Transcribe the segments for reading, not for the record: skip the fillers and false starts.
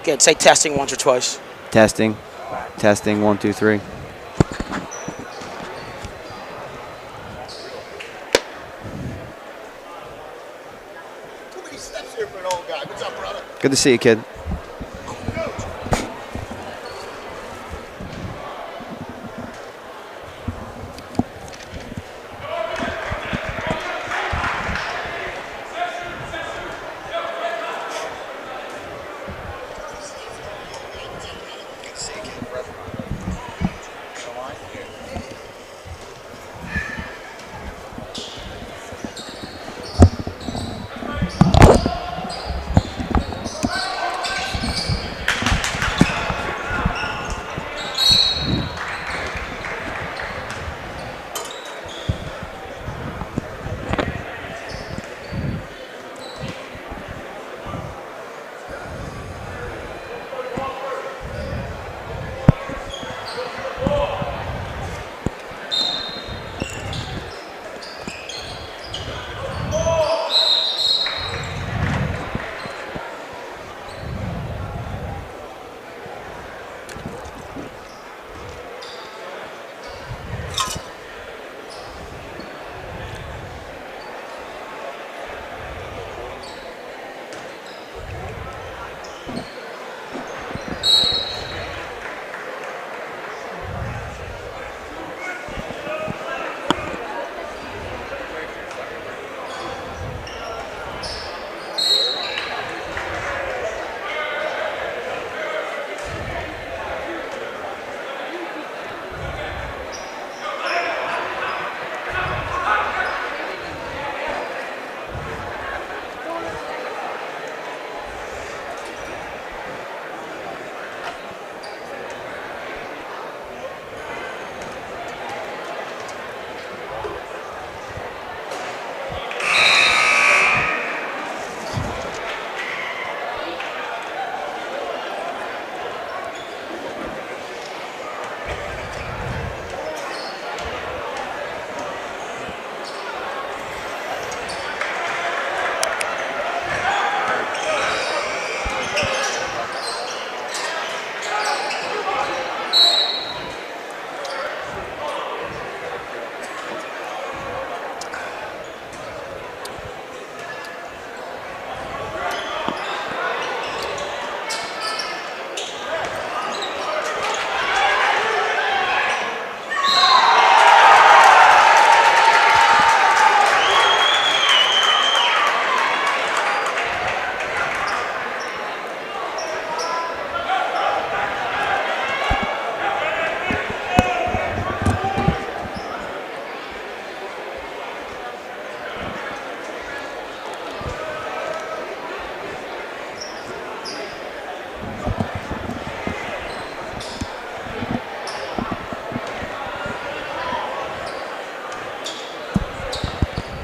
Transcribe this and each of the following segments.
Good. Say testing once or twice. Testing. Testing. 1, 2, 3. Too many steps here for an old guy. What's up, brother? Good to see you, kid.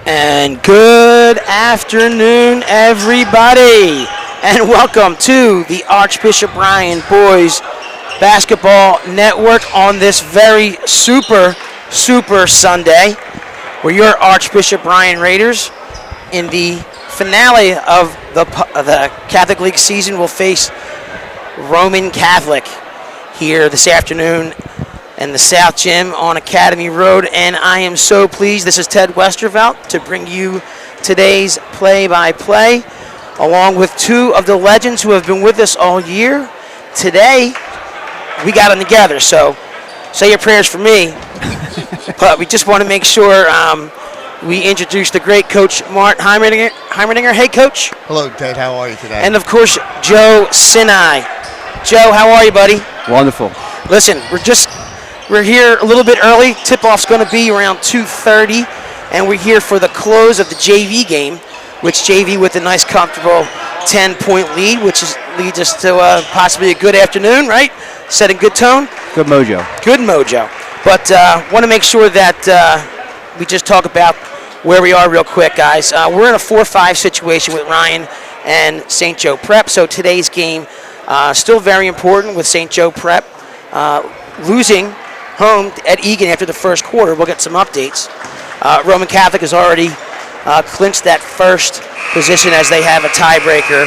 And good afternoon, everybody, and welcome to the Archbishop Ryan Boys Basketball Network on this very super Sunday. We're your Archbishop Ryan Raiders. In the finale of the Catholic League season, will face Roman Catholic here this afternoon in the South Gym on Academy Road, and I am so pleased. This is Ted Westervelt to bring you today's play-by-play, along with two of the legends who have been with us all year. Today, we got them together, so say your prayers for me. But we just want to make sure we introduce the great Coach Mart Heimerdinger. Hey, Coach. Hello, Ted. How are you today? And, of course, Joe Sinai. Joe, how are you, buddy? Wonderful. Listen, we're here a little bit early. Tip-off's going to be around 2:30, and we're here for the close of the JV game, which JV with a nice, comfortable 10-point lead, which leads us to possibly a good afternoon, right? Setting good tone. Good mojo. Good mojo. But want to make sure that we just talk about where we are real quick, guys. We're in a 4-5 situation with Ryan and St. Joe Prep, so today's game still very important with St. Joe Prep losing home at Egan after the first quarter. We'll get some updates. Roman Catholic has already clinched that first position as they have a tiebreaker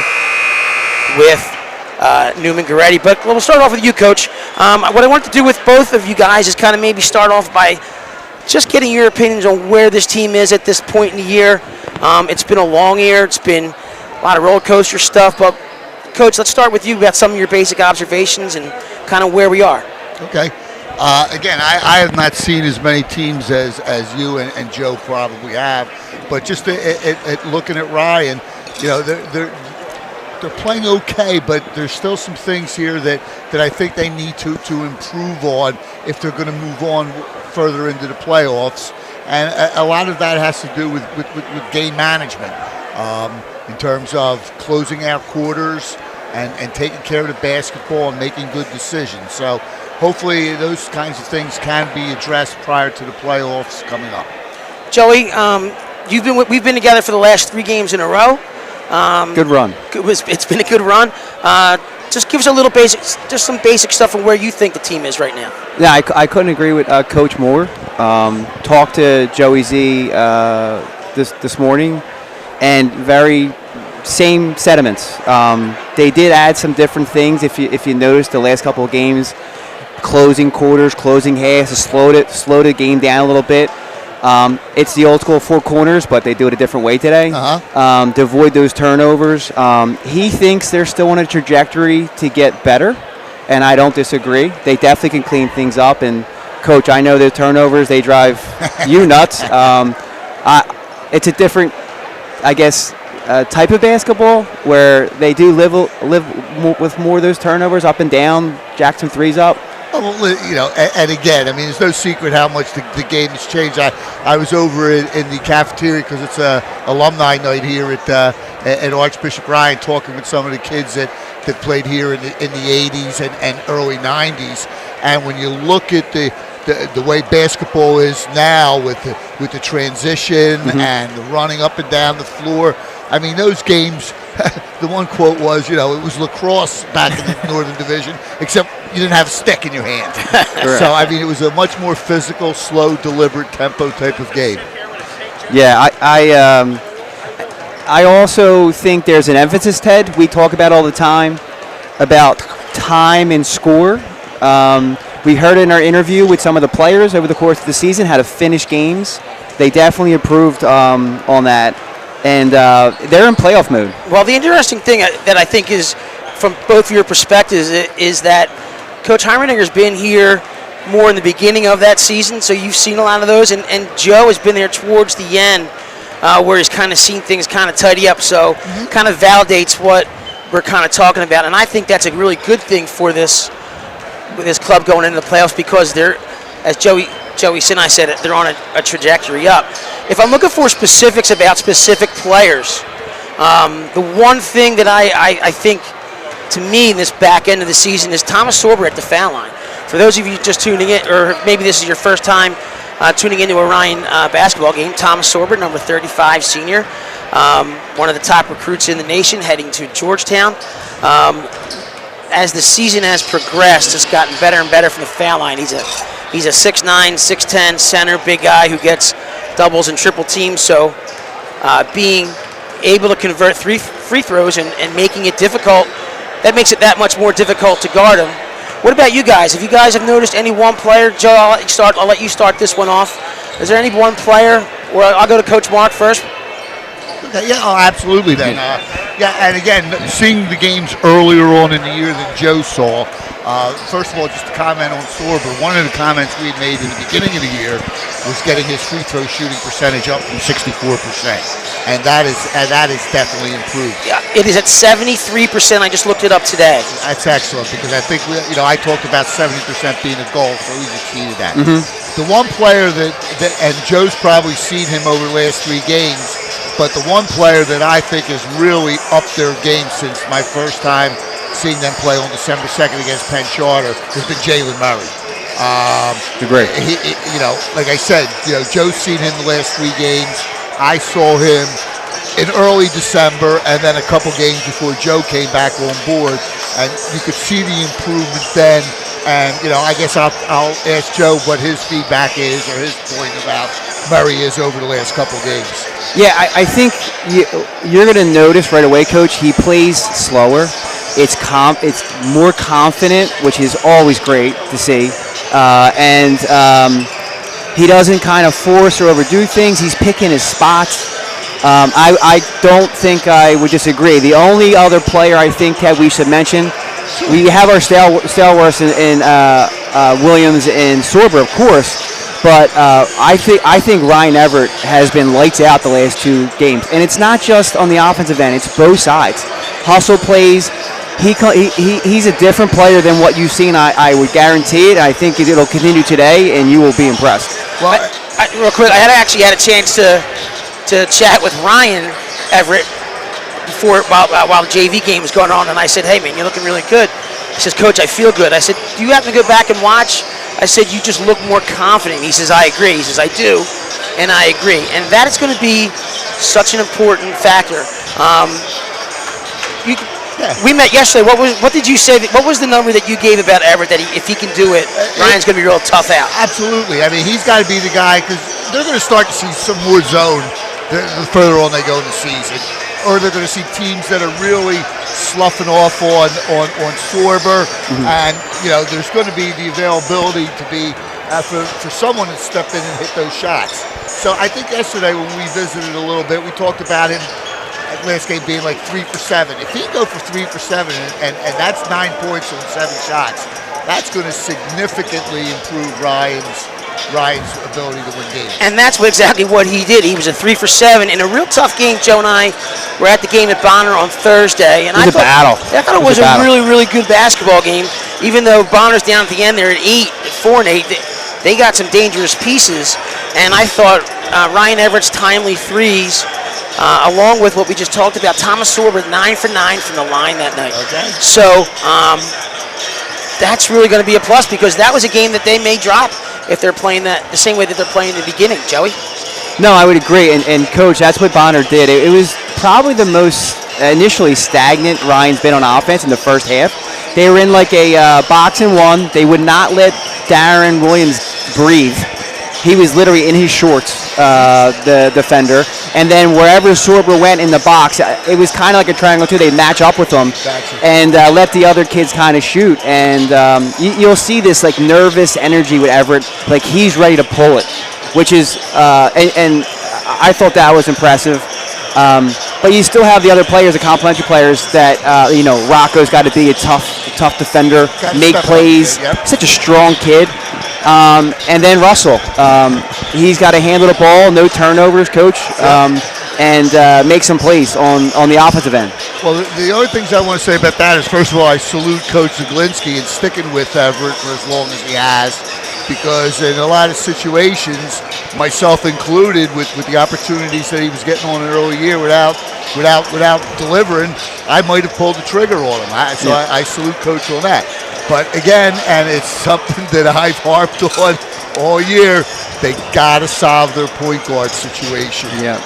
with Newman Goretti. But we'll start off with you, Coach. What I want to do with both of you guys is kind of maybe start off by just getting your opinions on where this team is at this point in the year. It's been a long year. It's been a lot of roller coaster stuff. But, Coach, let's start with you about some of your basic observations and kind of where we are. Okay. Again, I have not seen as many teams as you and Joe probably have, but just at looking at Ryan, they're playing okay, but there's still some things here that I think they need to improve on if they're going to move on further into the playoffs. And a lot of that has to do with game management in terms of closing out quarters and taking care of the basketball and making good decisions. So hopefully those kinds of things can be addressed prior to the playoffs coming up. Joey, we've been together for the last 3 games in a row. Good run. It's been a good run. Just give us a little just some basic stuff on where you think the team is right now. Yeah, I couldn't agree with Coach Moore. Talked to Joey Z this morning, and very same sentiments. They did add some different things. If you noticed the last couple of games, closing quarters, closing halves, slowed the game down a little bit. It's the old school 4 corners, but they do it a different way today to avoid those turnovers. He thinks they're still on a trajectory to get better, and I don't disagree. They definitely can clean things up. And, Coach, I know the turnovers, they drive you nuts. It's a different, I guess, type of basketball where they do live with more of those turnovers up and down, jack some threes up. Well, and again, I mean, there's no secret how much the game has changed. I was over in the cafeteria because it's a alumni night here at Archbishop Ryan, talking with some of the kids that played here in the 80s and early 90s. And when you look at the way basketball is now with the transition and the running up and down the floor, I mean, those games, the one quote was, it was lacrosse back in the Northern Division, except you didn't have a stick in your hand. So, I mean, it was a much more physical, slow, deliberate tempo type of game. Yeah, I also think there's an emphasis, Ted, we talk about all the time, about time and score. We heard in our interview with some of the players over the course of the season how to finish games. They definitely improved on that. And they're in playoff mode. Well, the interesting thing that I think is, from both your perspectives, is that Coach Heimerlinger's been here more in the beginning of that season, so you've seen a lot of those, and Joe has been there towards the end where he's kind of seen things kind of tidy up, so kind of validates what we're kind of talking about. And I think that's a really good thing for this club going into the playoffs, because they're, as Joey Sin, I said it, they're on a trajectory up. If I'm looking for specifics about specific players, the one thing that I think, to me, in this back end of the season is Thomas Sorber at the foul line. For those of you just tuning in, or maybe this is your first time tuning into a Ryan basketball game, Thomas Sorber, number 35 senior, one of the top recruits in the nation, heading to Georgetown. As the season has progressed, it's gotten better and better from the foul line. He's a 6'9", 6'10" center, big guy who gets doubles and triple teams. So being able to convert 3 free throws and making it difficult, that makes it that much more difficult to guard him. What about you guys? If you guys have noticed any one player, Joe, I'll let you start this one off. Is there any one player, or I'll go to Coach Mark first? Okay, yeah, absolutely then. Yeah, and again, seeing the games earlier on in the year than Joe saw, first of all, just to comment on Sorber, one of the comments we had made in the beginning of the year was getting his free throw shooting percentage up from 64%, and that is definitely improved. Yeah, it is at 73%. I just looked it up today. That's excellent, because I think I talked about 70% being a goal, so he's exceeded that. The one player that and Joe's probably seen him over the last 3 games, but the one player that I think has really upped their game since my first time seeing them play on December 2nd against Penn Charter has been Jalen Murray. Great. Like I said, Joe's seen him the last 3 games. I saw him in early December, and then a couple games before Joe came back on board, and you could see the improvement then. And I guess I'll ask Joe what his feedback is, or his point about Murray is over the last couple games. Yeah, I think you're going to notice right away, Coach, he plays slower. It's more confident, which is always great to see. And he doesn't kind of force or overdo things. He's picking his spots. I don't think I would disagree. The only other player I think that we should mention, we have our stalwarts in Williams and Sorber, of course. But I think Ryan Everett has been lights out the last 2 games, and it's not just on the offensive end; it's both sides. Hustle plays. He's a different player than what you've seen. I would guarantee it. I think it'll continue today, and you will be impressed. Well, real quick, I actually had a chance to chat with Ryan Everett while the JV game was going on, and I said, "Hey man, you're looking really good." He says, "Coach, I feel good." I said, "Do you happen to go back and watch?" I said, "You just look more confident." He says, "I agree." He says, "I do," and I agree. And that is going to be such an important factor. We met yesterday. What did you say? What was the number that you gave about Everett that if he can do it, Ryan's going to be real tough out? Absolutely. I mean, he's got to be the guy because they're going to start to see some more zone the further on they go in the season. Or they're going to see teams that are really sloughing off on Sorber, and there's going to be the availability to be for someone to step in and hit those shots. So I think yesterday when we visited a little bit, we talked about him at last game being like 3 for 7. If he can go for 3 for 7 and that's 9 points on 7 shots, that's going to significantly improve Ryan's ability to win games. And that's exactly what he did. He was a 3 for 7 in a real tough game. Joe and I were at the game at Bonner on Thursday, and it was a battle. I thought it was a really, really good basketball game. Even though Bonner's down at the end there at 4 and 8, they got some dangerous pieces. And I thought Ryan Everett's timely threes, along with what we just talked about, Thomas Sorber 9 for 9 from the line that night. Okay. So that's really going to be a plus because that was a game that they may drop if they're playing that the same way that they're playing in the beginning. Joey? No, I would agree. And Coach, that's what Bonner did. It was probably the most initially stagnant Ryan's been on offense in the first half. They were in like a box and one. They would not let Darren Williams breathe. He was literally in his shorts, the defender. And then wherever Sorber went in the box, it was kind of like a triangle too. They'd match up with him and let the other kids kind of shoot. And you'll see this like nervous energy with Everett. Like he's ready to pull it, which is, and I thought that was impressive. But you still have the other players, the complementary players that, Rocco's got to be a tough defender, make plays, such a strong kid. And then Russell, he's got to handle the ball, no turnovers, Coach, and make some plays on the offensive end. Well, the other things I want to say about that is, first of all, I salute Coach Zaglinski in sticking with Everett for as long as he has, because in a lot of situations, myself included, with the opportunities that he was getting on an early year without delivering, I might have pulled the trigger on him. I salute Coach on that. But again, and it's something that I've harped on all year, they got to solve their point guard situation. Yeah.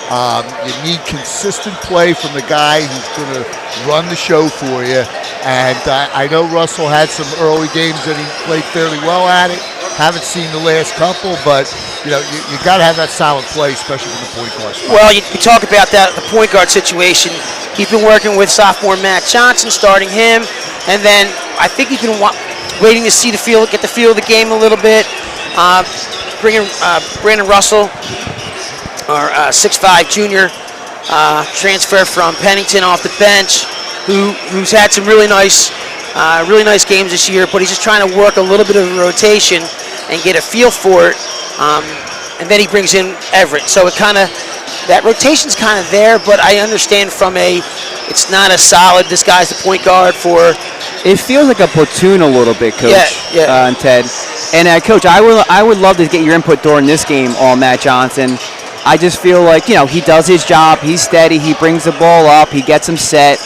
You need consistent play from the guy who's going to run the show for you. And I know Russell had some early games that he played fairly well at it. Haven't seen the last couple, but you got to have that solid play, especially from the point guard spot. Well, you talk about that, the point guard situation. He's been working with sophomore Matt Johnson, starting him, and then I think he's been waiting to get the feel of the game a little bit. Bringing Brandon Russell, our 6'5" junior, transfer from Pennington off the bench, who's had some really nice games this year, but he's just trying to work a little bit of a rotation and get a feel for it. And then he brings in Everett. So that rotation's kind of there, but I understand it's not a solid, this guy's the point guard for. It feels like a platoon a little bit, Coach. Yeah. And Ted. And Coach, I would love to get your input during this game on Matt Johnson. I just feel like, he does his job. He's steady. He brings the ball up. He gets him set.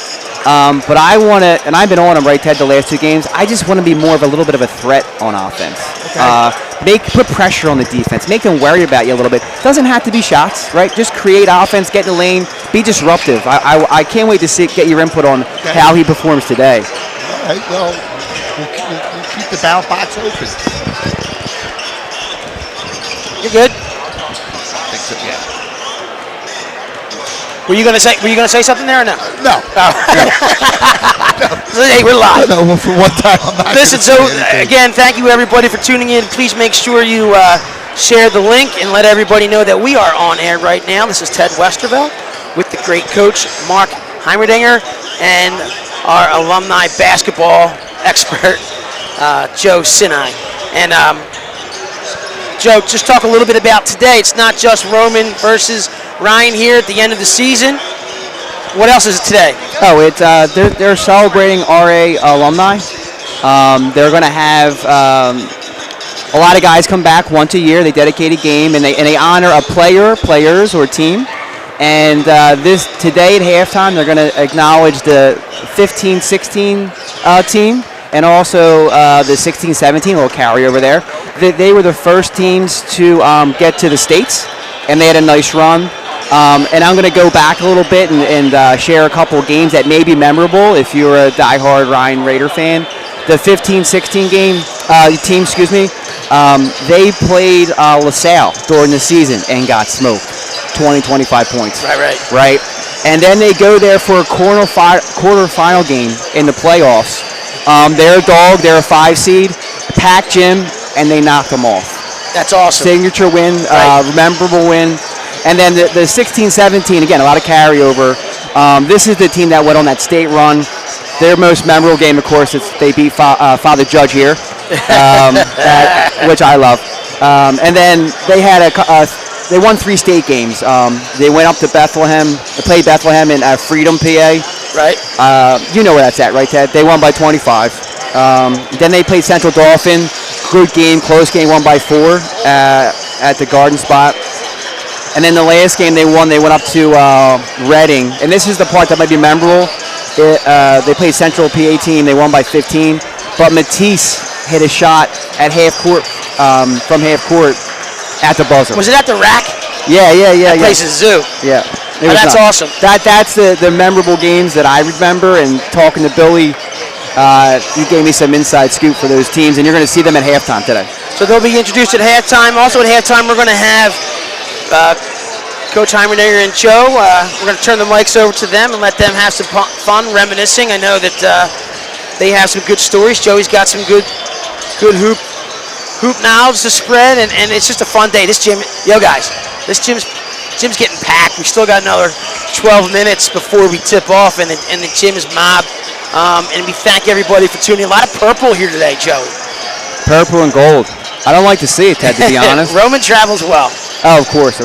But I want to, and I've been on him, right, Ted, the last 2 games. I just want to be more of a little bit of a threat on offense. Okay. Put pressure on the defense. Make them worry about you a little bit. Doesn't have to be shots, right? Just create offense, get in the lane, be disruptive. I can't wait to get your input on how he performs today. All right, well, we'll keep the ballot box open. You're good? I think so, yeah. Were you gonna say something there or no? No. Hey, we're live. No, well, for one time, I'm not. Listen, so again, thank you everybody for tuning in. Please make sure you share the link and let everybody know that we are on air right now. This is Ted Westervelt with the great coach Mark Heimerdinger and our alumni basketball expert Joe Sinai. And Joe, just talk a little bit about today. It's not just Roman versus Ryan here at the end of the season. What else is it today? Oh, it's they're celebrating RA alumni. They're going to have a lot of guys come back once a year. They dedicate a game and they honor a players, or team. And this today at halftime, they're going to acknowledge the 15-16 team and also the 16-17 little carry over there. They were the first teams to get to the States, and they had a nice run. And I'm going to go back a little bit and share a couple of games that may be memorable if you're a diehard Ryan Raider fan. The 15-16 team, they played LaSalle during the season and got smoked, 20-25 points. Right. And then they go there for a quarterfinal game in the playoffs. They're a dog. They're a 5 seed, packed gym, and they knocked them off. That's awesome. Signature win, memorable win. And then the 16-17, again, a lot of carryover. This is the team that went on that state run. Their most memorable game, of course, they beat Father Judge here, which I love. And then they had they won 3 state games. They went up to Bethlehem. They played Bethlehem in Freedom, PA. Right. You know where that's at, right, Ted? They won by 25. Then they played Central Dauphin. Good game, close game, won by 4 at the Garden Spot. And then the last game they won, they went up to Reading. And this is the part that might be memorable. They played Central PA team. They won by 15. But Matisse hit a shot at half court, from half court at the buzzer. Was it at the rack? Yeah. That place is zoo. Yeah. That's awesome. That's the memorable games that I remember. And talking to Billy, he gave me some inside scoop for those teams. And you're going to see them at halftime today. So they'll be introduced at halftime. Also at halftime, we're going to have Coach Heimerdinger and Joe. We're going to turn the mics over to them and let them have some fun reminiscing. I know that they have some good stories. Joey's got some good hoop knowledge to spread, and it's just a fun day. This gym, this gym's getting packed. We still got another 12 minutes before we tip off, and the gym is mobbed. And we thank everybody for tuning in. A lot of purple here today, Joey. Purple and gold. I don't like to see it, Ted, to be honest. Roman travels well. Oh, of course.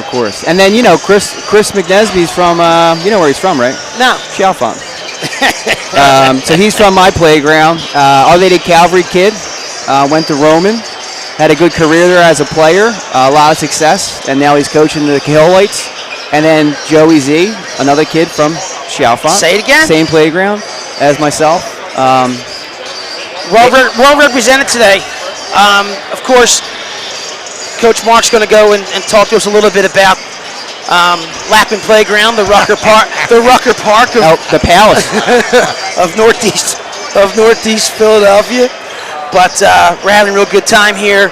And then, Chris McNesby's from, you know where he's from, right? No. Chalfont. So he's from my playground. Our Lady Calvary kid, went to Roman, had a good career there as a player, a lot of success, and now he's coaching the Cahillites. And then Joey Z, another kid from Chalfont. Say it again. Same playground as myself. Well represented today. Of course, Coach Mark's going to go and talk to us a little bit about Lappin Playground, the Rucker Park, the Palace of Northeast Philadelphia. But we're having a real good time here.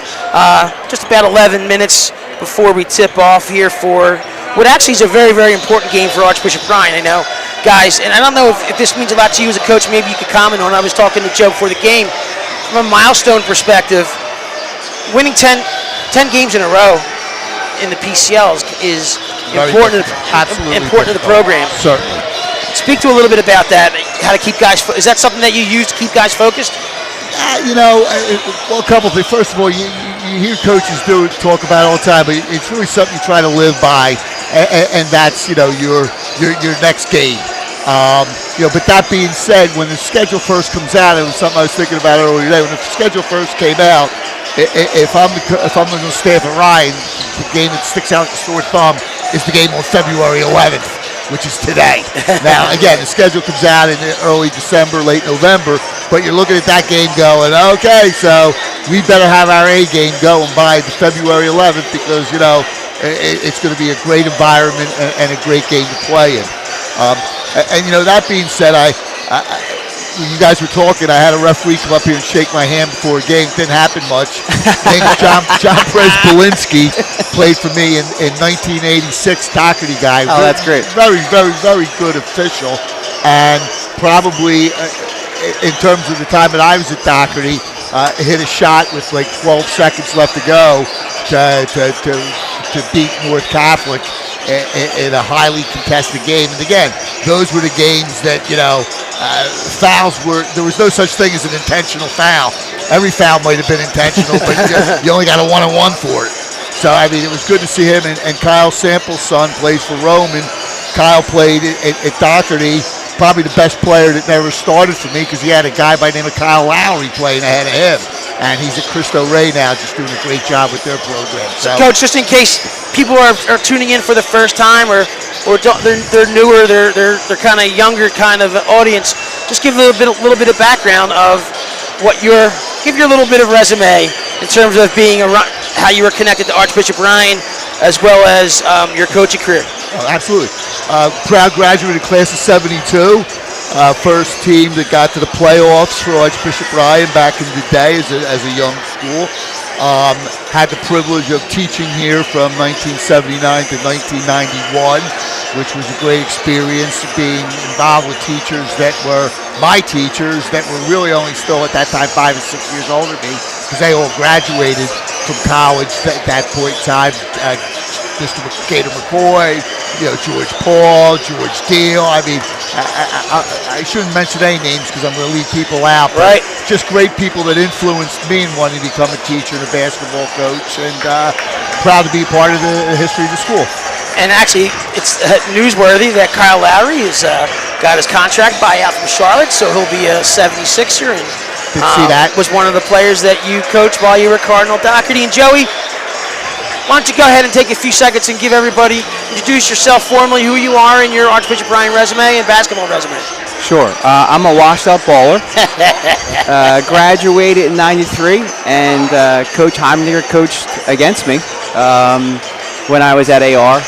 Just about 11 minutes before we tip off here for what actually is a very, very important game for Archbishop Ryan. I know, guys, and I don't know if this means a lot to you as a coach. Maybe you could comment on it. I was talking to Joe before the game. From a milestone perspective, winning 10 games in a row in the PCL is important to the program. Certainly. Speak to a little bit about that. How to keep guys. Is that something that you use to keep guys focused? A couple of things. First of all, you hear coaches talk about it all the time, but it's really something you try to live by, and that's your next game. But that being said, when the schedule first comes out, it was something I was thinking about earlier today. When the schedule first came out, if I'm going to staff at Ryan, the game that sticks out like a sore thumb is the game on February 11th, which is today. Now, again, the schedule comes out in early December, late November, but you're looking at that game going, okay, so we better have our A game going by the February 11th because, it's going to be a great environment and a great game to play in. And that being said, you guys were talking, I had a referee come up here and shake my hand before a game. Didn't happen much. Named John Prez Belinsky, played for me in 1986. Doherty guy. Oh, that's great. Very, very, very good official, and probably in terms of the time that I was at Doherty, hit a shot with like 12 seconds left to go to beat North Catholic in a highly contested game. And again, those were the games that, fouls were, there was no such thing as an intentional foul. Every foul might have been intentional, but you only got a 1-on-1 for it. So, I mean, it was good to see him. And Kyle Sample's son plays for Rome, and Kyle played at Doherty, probably the best player that never started for me, because he had a guy by the name of Kyle Lowry playing ahead of him. And he's at Cristo Rey now, just doing a great job with their program. So, Coach, just in case people are tuning in for the first time, or they're newer, they're kind of younger kind of audience, just give a little bit of background of give your little bit of resume in terms of being how you were connected to Archbishop Ryan, as well as your coaching career. Oh, absolutely. Proud graduate of class of '72. First team that got to the playoffs for Archbishop Ryan back in the day as a young school. Had the privilege of teaching here from 1979 to 1991, which was a great experience, being involved with teachers that were my teachers that were really only still at that time 5 or 6 years older than me, because they all graduated from college at that point in time. Mr. Gator McCoy, George Paul, George Deal. I mean, I shouldn't mention any names because I'm going to leave people out. But right. Just great people that influenced me in wanting to become a teacher and a basketball coach, and proud to be part of the history of the school. And actually, it's newsworthy that Kyle Lowry has got his contract buyout from Charlotte, so he'll be a 76er. And Did see that. Was one of the players that you coached while you were Cardinal Doherty. And Joey, why don't you go ahead and take a few seconds and give everybody, introduce yourself formally, who you are in your Archbishop Ryan resume and basketball resume. Sure. I'm a washed-up baller. Graduated in '93, and Coach Heimlinger coached against me when I was at AR.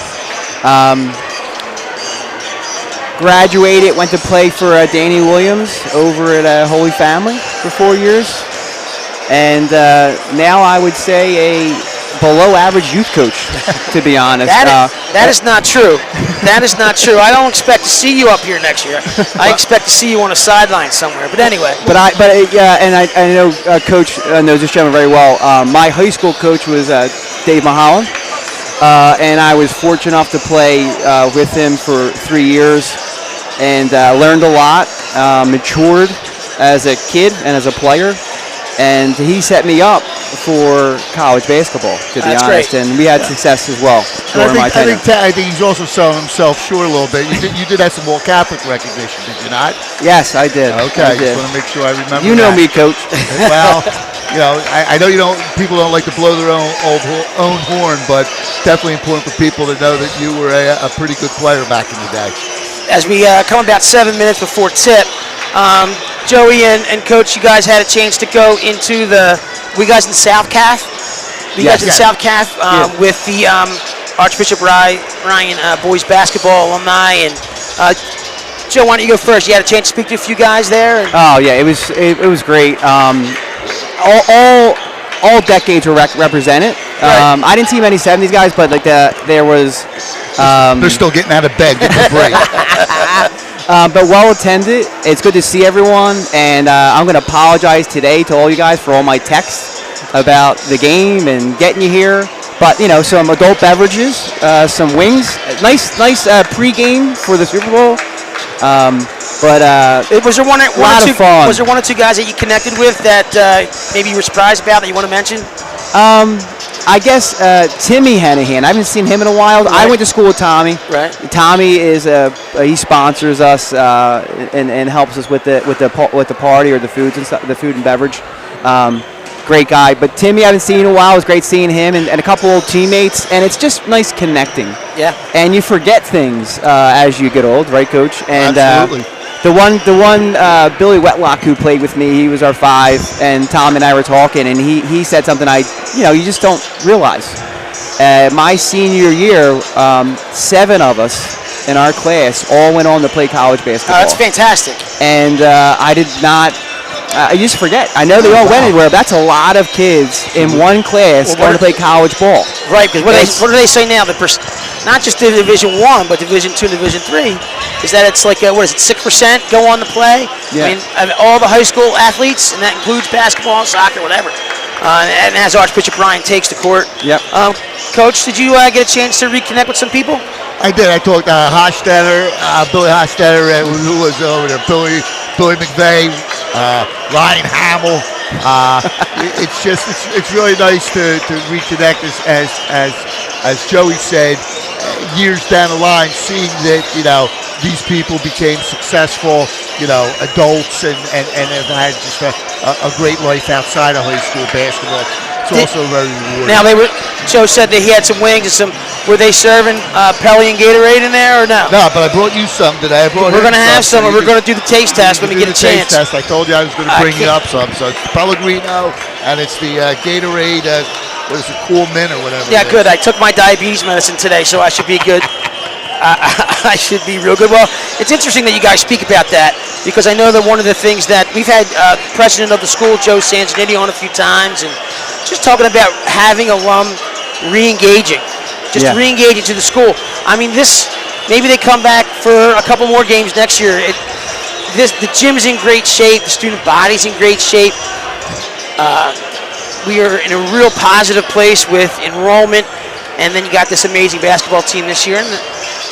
Graduated, went to play for Danny Williams over at Holy Family for 4 years. And now I would say a below average youth coach, to be honest. That is not true. That is not true. I don't expect to see you up here next year. I expect to see you on a sideline somewhere. But anyway. I know Coach knows this gentleman very well. My high school coach was Dave Mahalan, and I was fortunate enough to play with him for 3 years, and learned a lot, matured as a kid and as a player. And he set me up for college basketball, to be honest. Great. And we had success as well during my tenure. I think he's also selling himself short a little bit. You did have some more Catholic recognition, did you not? Yes, I did. Okay, I just want to make sure I remember. You know me, Coach. Well, I know people don't like to blow their own horn, but definitely important for people to know that you were a pretty good player back in the day. As we come about 7 minutes before tip, Joey and Coach, you guys had a chance to go into you guys in South Calf? South Calf with the Archbishop Ryan boys basketball alumni. And Joe, why don't you go first? You had a chance to speak to a few guys there. Oh yeah, it was great. All decades were represented. Right. I didn't see many '70s guys, but there was. They're still getting out of bed, getting a break. But well attended. It's good to see everyone, and I'm going to apologize today to all you guys for all my texts about the game and getting you here. But some adult beverages, some wings, nice pregame for the Super Bowl. Was there fun. Was there one or two guys that you connected with that maybe you were surprised about that you want to mention? I guess Timmy Hennihan. I haven't seen him in a while. Right. I went to school with Tommy. Right. Tommy is he sponsors us and helps us with the party or the foods and stuff, the food and beverage. Great guy. But Timmy I haven't seen in a while. It was great seeing him and a couple old teammates. And it's just nice connecting. Yeah. And you forget things as you get old, right, Coach? And absolutely. The one Billy Wetlock who played with me, he was our 5, and Tom and I were talking, and he said something you just don't realize. My senior year, 7 of us in our class all went on to play college basketball. That's fantastic. And I did not. I used to forget. I know they all went anywhere. That's a lot of kids in one class going to play college ball. Right, because what do they say now? Not just Division I, but Division II, Division III, is that it's like, 6% go on to play? Yeah. I mean, all the high school athletes, and that includes basketball, soccer, whatever. And as Archbishop Ryan takes the court. Yep. Coach, did you get a chance to reconnect with some people? I did. I talked to Billy Hostetter, who was over there, Billy McVeigh, Ryan Hamill. It's really nice to reconnect as Joey said, years down the line, seeing that these people became successful, adults and have had just a great life outside of high school basketball. It's also very rewarding. Now Joe said that he had some wings and were they serving Pelly and Gatorade in there or no? No, but I brought you some today. We're going to have some, and we're going to do the taste test when we get a chance. Taste test. I told you I was going to bring you up some. So it's Pellegrino, and it's the Gatorade, what is it, Cool Mint or whatever. Yeah, good. I took my diabetes medicine today, so I should be good. I should be real good. Well, it's interesting that you guys speak about that because I know that one of the things that we've had president of the school, Joe Sanzanetti, on a few times, and just talking about having alum re-engaging, re-engaging to the school. I mean, maybe they come back for a couple more games next year. The gym's in great shape. The student body's in great shape. We are in a real positive place with enrollment, and then you got this amazing basketball team this year,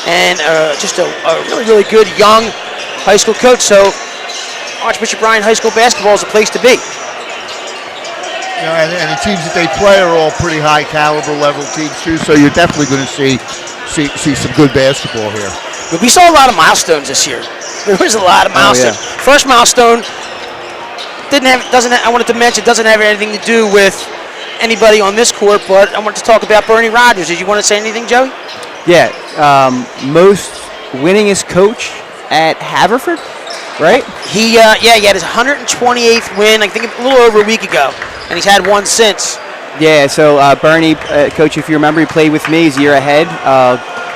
and just a really, really good young high school coach. So Archbishop Ryan High School basketball is a place to be. And the teams that they play are all pretty high caliber level teams too. So you're definitely going to see some good basketball here. But we saw a lot of milestones this year. There was a lot of milestones. Oh, yeah. First milestone I wanted to mention doesn't have anything to do with anybody on this court, but I wanted to talk about Bernie Rogers. Did you want to say anything, Joey? Yeah, most winningest coach at Haverford, right? He had his 128th win, I think a little over a week ago, and he's had one since. Yeah, so Bernie, coach, if you remember, he played with me. He's a year ahead.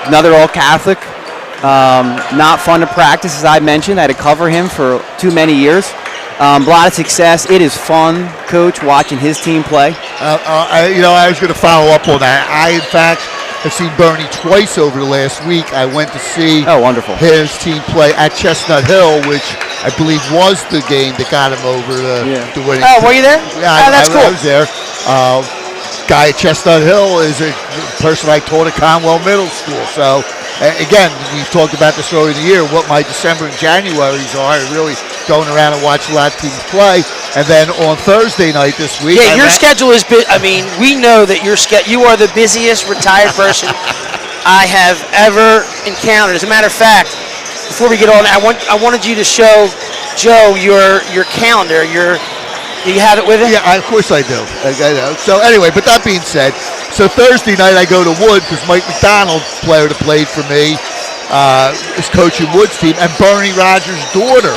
Another all-Catholic. Not fun to practice, as I mentioned. I had to cover him for too many years. A lot of success. It is fun, Coach, watching his team play. I was going to follow up on that. I, in fact, have seen Bernie twice over the last week. I went to see his team play at Chestnut Hill, which I believe was the game that got him over the winning. Oh, were you there? Yeah, that's cool. I was there. Guy at Chestnut Hill is a person I taught at Conwell Middle School. So, again, we've talked about this earlier in the year, what my December and Januaries are, really going around and watching a lot of teams play. And then on Thursday night this week. Yeah, your schedule is I mean, we know that you are the busiest retired person I have ever encountered. As a matter of fact, before we get on, I wanted you to show Joe your calendar. Do you have it with you? Yeah, of course I do. So anyway, but that being said, so Thursday night I go to Wood because Mike McDonald, player that played for me, is coaching Wood's team, and Bernie Rogers' daughter.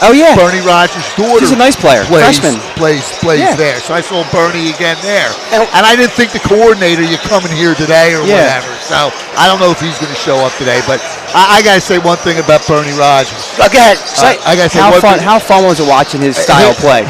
Oh yeah, Bernie Rogers' daughter. She's a nice player. Freshman. Plays there. So I saw Bernie again there, and I didn't think the coordinator, you're coming here today or whatever. So I don't know if he's going to show up today, but I got to say one thing about Bernie Rogers. Go ahead. I got to say how fun was it watching his style play?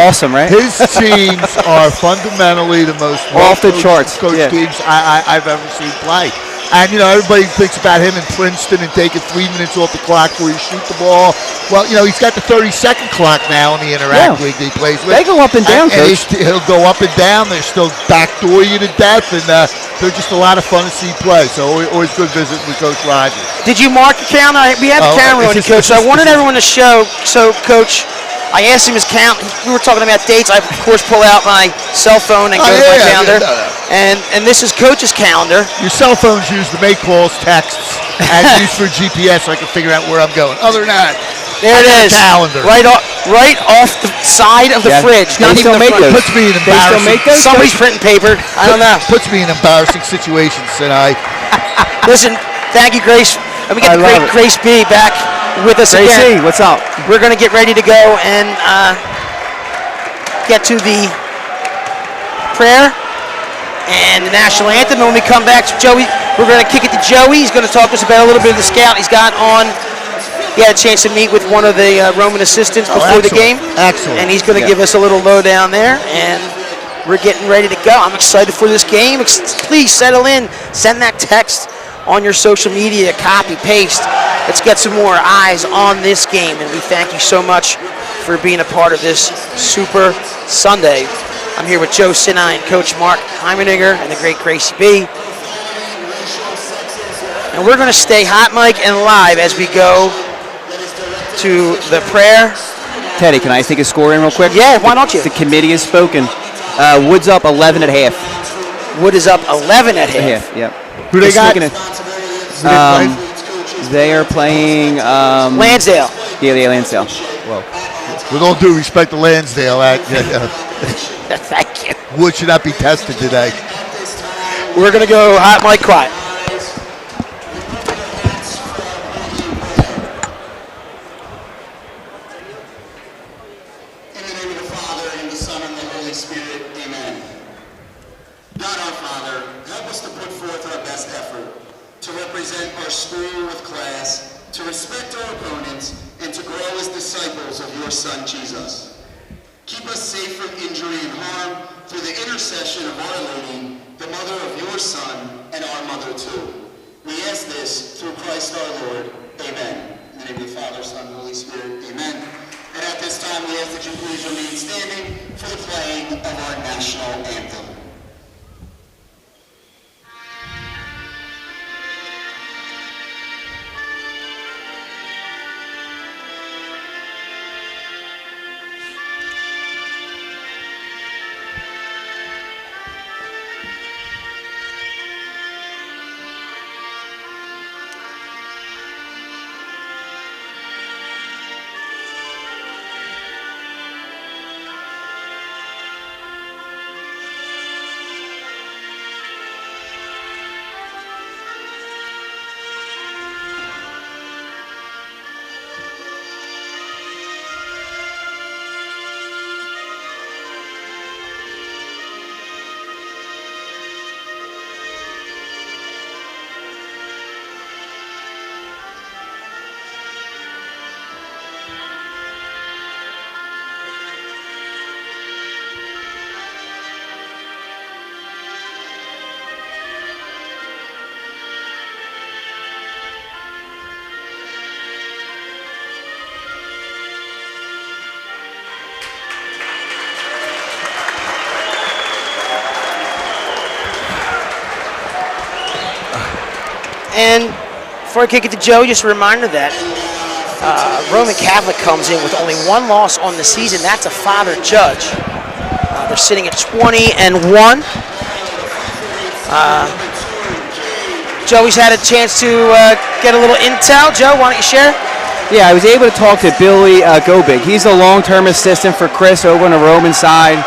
Awesome, right? His teams are fundamentally the most off the charts coach teams I've ever seen play. And, everybody thinks about him in Princeton and taking 3 minutes off the clock before you shoot the ball. Well, he's got the 30-second clock now in the Interact League that he plays with. They go up and down, Coach. He'll go up and down. They're still backdoor you to death, and they're just a lot of fun to see play. So always good visiting with Coach Rogers. Did you mark the calendar? We have the camera on you, Coach. So I wanted everyone to show. So, Coach, I asked him his count. We were talking about dates. I, of course, pull out my cell phone and go to my calendar. And this is Coach's calendar. Your cell phone's used to make calls, texts, and used for GPS so I can figure out where I'm going. Other than that, there it is. Calendar. Right off the side of the fridge. Not even the front. Puts me in embarrassing. Somebody's printing paper. I don't know. Puts me in embarrassing situations tonight. Listen, thank you, Grace. And we got the great Grace B back with us again. Gracie, what's up? We're going to get ready to go and get to the prayer and the national anthem. And when we come back to Joey, we're going to kick it to Joey. He's going to talk to us about a little bit of the scout he's got on. He had a chance to meet with one of the Roman assistants before the game. Excellent. And he's going to give us a little lowdown there. And we're getting ready to go. I'm excited for this game. Please settle in. Send that text on your social media. Copy, paste. Let's get some more eyes on this game. And we thank you so much for being a part of this Super Sunday. I'm here with Joe Sinai and Coach Mark Heimerdinger and the great Gracie B. And we're going to stay hot, Mike, and live as we go to the prayer. Teddy, can I take a score in real quick? Yeah, why don't you? The committee has spoken. Wood's up 11 at half. Wood is up 11 at half. Yep. Who they got? They are playing Lansdale. Yeah, Lansdale. Well, with all due respect to Lansdale, Thank you. Wood should not be tested today. We're going to go hot, Mike, quiet. In the name of the Father, and the Son, and the Holy Spirit, amen. God our Father, help us to put forth our best effort to represent our school with class, to respect our opponents, and to grow as disciples of your Son, Jesus. Keep us safe from injury and harm through the intercession of Our Lady, the mother of your Son, and our mother too. We ask this through Christ our Lord. Amen. In the name of the Father, Son, and Holy Spirit. Amen. And at this time, we ask that you please remain standing for the playing of our national anthem. And before I kick it to Joe, just a reminder that Roman Catholic comes in with only one loss on the season. That's a father judge. They're sitting at 20-1. Joey's had a chance to get a little intel. Joe, why don't you share? Yeah, I was able to talk to Billy Gobig. He's a long-term assistant for Chris over on the Roman side.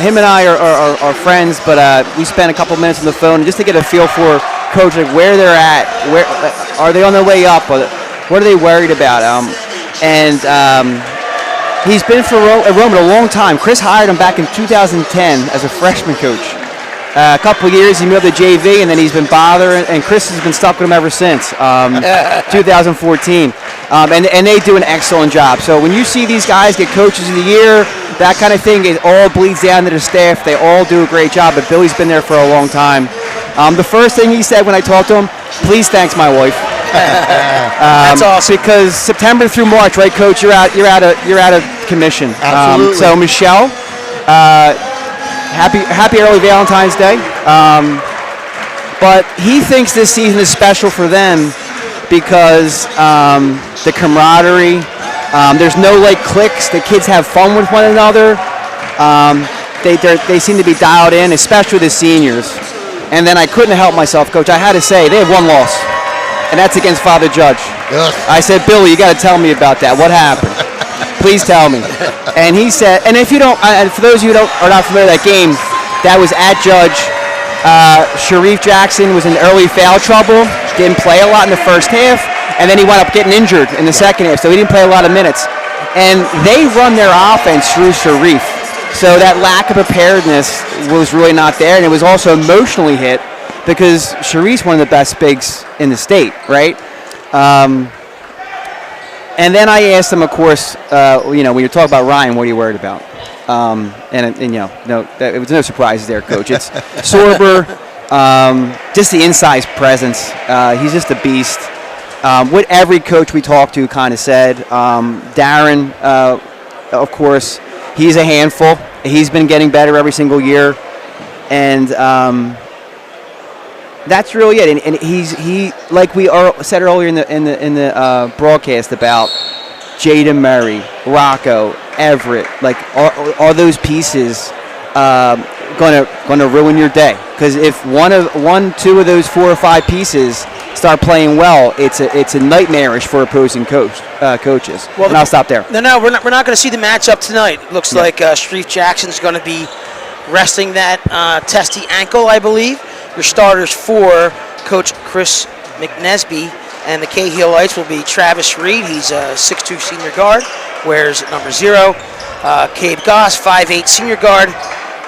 Him and I are friends, but we spent a couple minutes on the phone just to get a feel for Coach, like where they're at. Where are they on their way up? What are they worried about? He's been for Roman a long time. Chris hired him back in 2010 as a freshman coach. A couple of years, he moved to JV, and then he's been bothering, and Chris has been stuck with him ever since 2014. And they do an excellent job. So when you see these guys get coaches of the year, that kind of thing, it all bleeds down to the staff. They all do a great job, but Billy's been there for a long time. The first thing he said when I talked to him, please thanks my wife. That's awesome. Because September through March, right, Coach? You're out of commission. Absolutely. So Michelle, happy early Valentine's Day. But he thinks this season is special for them because the camaraderie. There's no like cliques. The kids have fun with one another. They seem to be dialed in, especially the seniors. And then I couldn't help myself, Coach. I had to say they had one loss, and that's against Father Judge. Ugh. I said, Billy, you got to tell me about that. What happened? Please tell me. And he said, and if you don't, and for those of you who are not familiar with that game, that was at Judge. Sharif Jackson was in early foul trouble, didn't play a lot in the first half, and then he wound up getting injured in the second half, so he didn't play a lot of minutes. And they run their offense through Sharif. So that lack of preparedness was really not there, and it was also emotionally hit because Sharice's one of the best bigs in the state, right? And then I asked him, of course, when you talk about Ryan, what are you worried about? It was no surprise there, Coach. It's Sorber, just the inside presence. He's just a beast. What every coach we talked to kind of said. Darren, of course, he's a handful. He's been getting better every single year, and that's really it. And he like we said earlier in the broadcast about Jaden Murray, Rocco, Everett, like all those pieces gonna ruin your day. Because if two of those 4 or 5 pieces start playing well, it's a nightmarish for opposing coaches. Well, and I'll stop there. No, we're not going to see the matchup tonight. It looks like Sharif Jackson's going to be resting that testy ankle, I believe. Your starters for Coach Chris McNesby and the Cahill-ites will be Travis Reed. He's a 6'2 senior guard, wears number 0. Cabe Goss, 5'8 senior guard,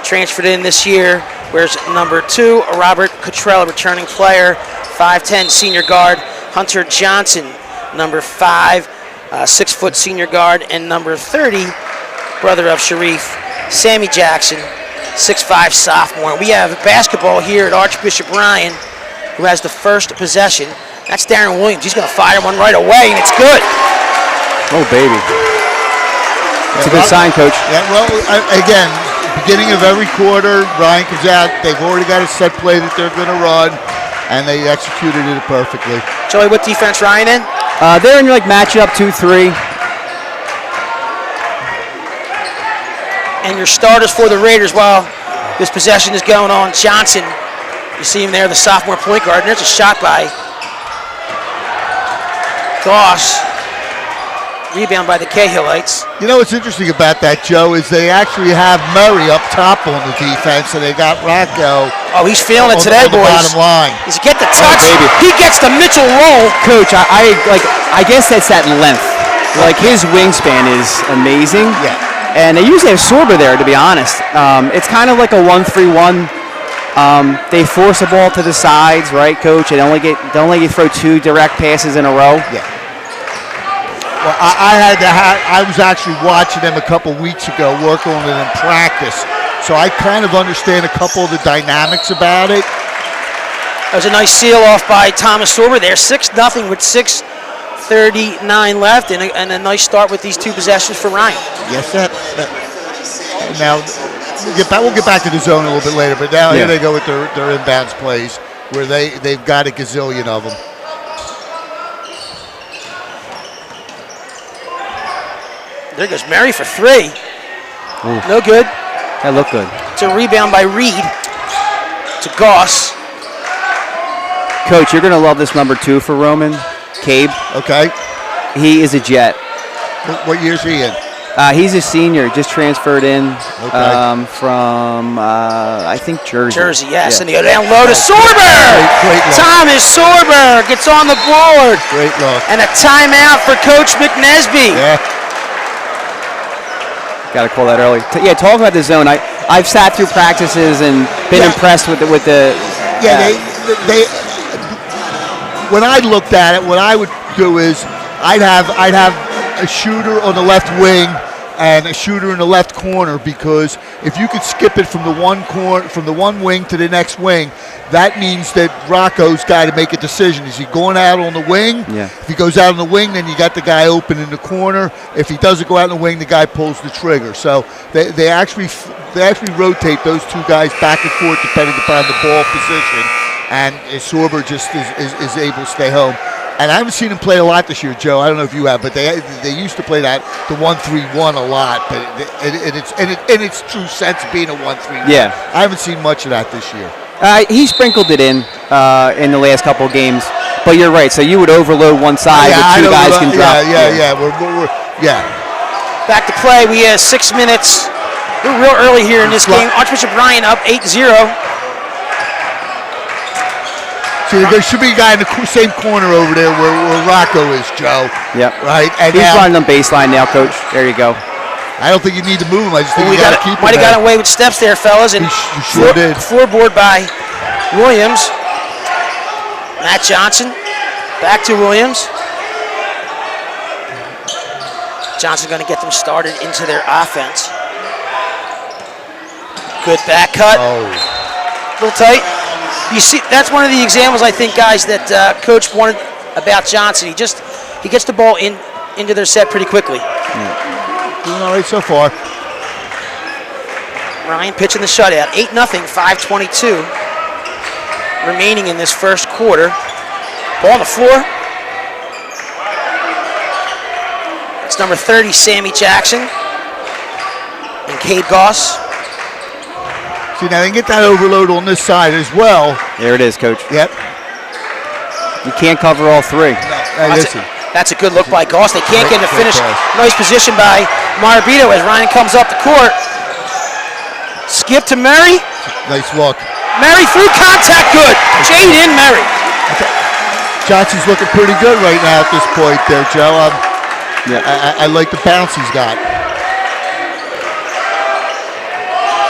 transferred in this year, wears number 2. Robert Cottrell, returning player, 5'10 senior guard. Hunter Johnson, number 5, 6-foot senior guard, and number 30, brother of Sharif, Sammy Jackson, 6'5 sophomore. We have basketball here at Archbishop Ryan, who has the first possession. That's Darren Williams. He's going to fire one right away, and it's good. Oh, baby. It's a good sign, Coach. Yeah, well, again, beginning of every quarter, Ryan comes out. They've already got a set play that they're going to run, and they executed it perfectly. Joey, what defense Ryan in? They're in matchup 2-3. And your starters for the Raiders while this possession is going on. Johnson, you see him there, the sophomore point guard. And there's a shot by Goss. Rebound by the Cahill-ites. You know what's interesting about that, Joe, is they actually have Murray up top on the defense, and they got Rocco. Oh, he's feeling it today, on the boys. bottom line. Does he get the touch? baby. He gets the Mitchell roll. Coach, I guess that's that length. Like his wingspan is amazing. Yeah. And they usually have Sorber there, to be honest. It's kind of like a 1-3-1. They force the ball to the sides, right, Coach? And only throw 2 direct passes in a row. Yeah. Well, I was actually watching them a couple weeks ago, working on it in practice, so I kind of understand a couple of the dynamics about it. That was a nice seal off by Thomas Sorber there, 6-0 with 6:39 left, and a nice start with these 2 possessions for Ryan. Yes, sir. Now we'll get back to the zone a little bit later, but now here they go with their inbounds plays, where they've got a gazillion of them. There goes Murray for 3. Ooh. No good. That looked good. It's a rebound by Reed to Goss. Coach, you're going to love this number 2 for Roman, Cabe. Okay. He is a jet. What year's he in? He's a senior, just transferred in from, I think, Jersey. Jersey, yes. Yeah. And they go down low to Sorber. Great look. Thomas Sorber gets on the board. Great look. And a timeout for Coach McNesby. Yeah. Got to call that early. Talk about the zone. I've sat through practices and been impressed with the. Yeah, they. When I looked at it, what I would do is I'd have a shooter on the left wing and a shooter in the left corner, because if you could skip it from the one wing to the next wing, that means that Rocco's got to make a decision. Is he going out on the wing? Yeah. If he goes out on the wing, then you got the guy open in the corner. If he doesn't go out on the wing, the guy pulls the trigger. So they actually rotate those 2 guys back and forth depending upon the ball position, and Sorber just is able to stay home. And I haven't seen him play a lot this year, Joe. I don't know if you have, but they used to play the 1-3-1 a lot. But in its true sense, being a 1-3-1. Yeah. I haven't seen much of that this year. He sprinkled it in the last couple of games, but you're right. So you would overload one side, but 2 guys can drop. Yeah. Back to play. We have 6 minutes. We're real early here in this game. Archbishop Ryan up 8-0. See, there should be a guy in the same corner over there where Rocco is, Joe. Yep. Right? And he's now, running on baseline now, Coach. There you go. I don't think you need to move him. I just think We you got to keep him. might have got away with steps there, fellas. And You sure did. Floorboard by Williams. Matt Johnson back to Williams. Johnson's going to get them started into their offense. Good back cut. Oh. A little tight. You see, that's one of the examples, I think, guys, that Coach wanted about Johnson. He gets the ball into their set pretty quickly. Doing all right so far. Ryan pitching the shutout. 8-0, 5:22 remaining in this first quarter. Ball on the floor. It's number 30, Sammy Jackson. And Cade Goss. See, now they can get that overload on this side as well. There it is, Coach. Yep. You can't cover all three. Hey, listen. That's a good look by Goss. They can't get in the Great finish. pass. Nice position by Marabito as Ryan comes up the court. Skip to Murray. Nice look. Murray through contact, good. Jaden Murray. Johnson's looking pretty good right now at this point there, Joe. Yeah. I like the bounce he's got.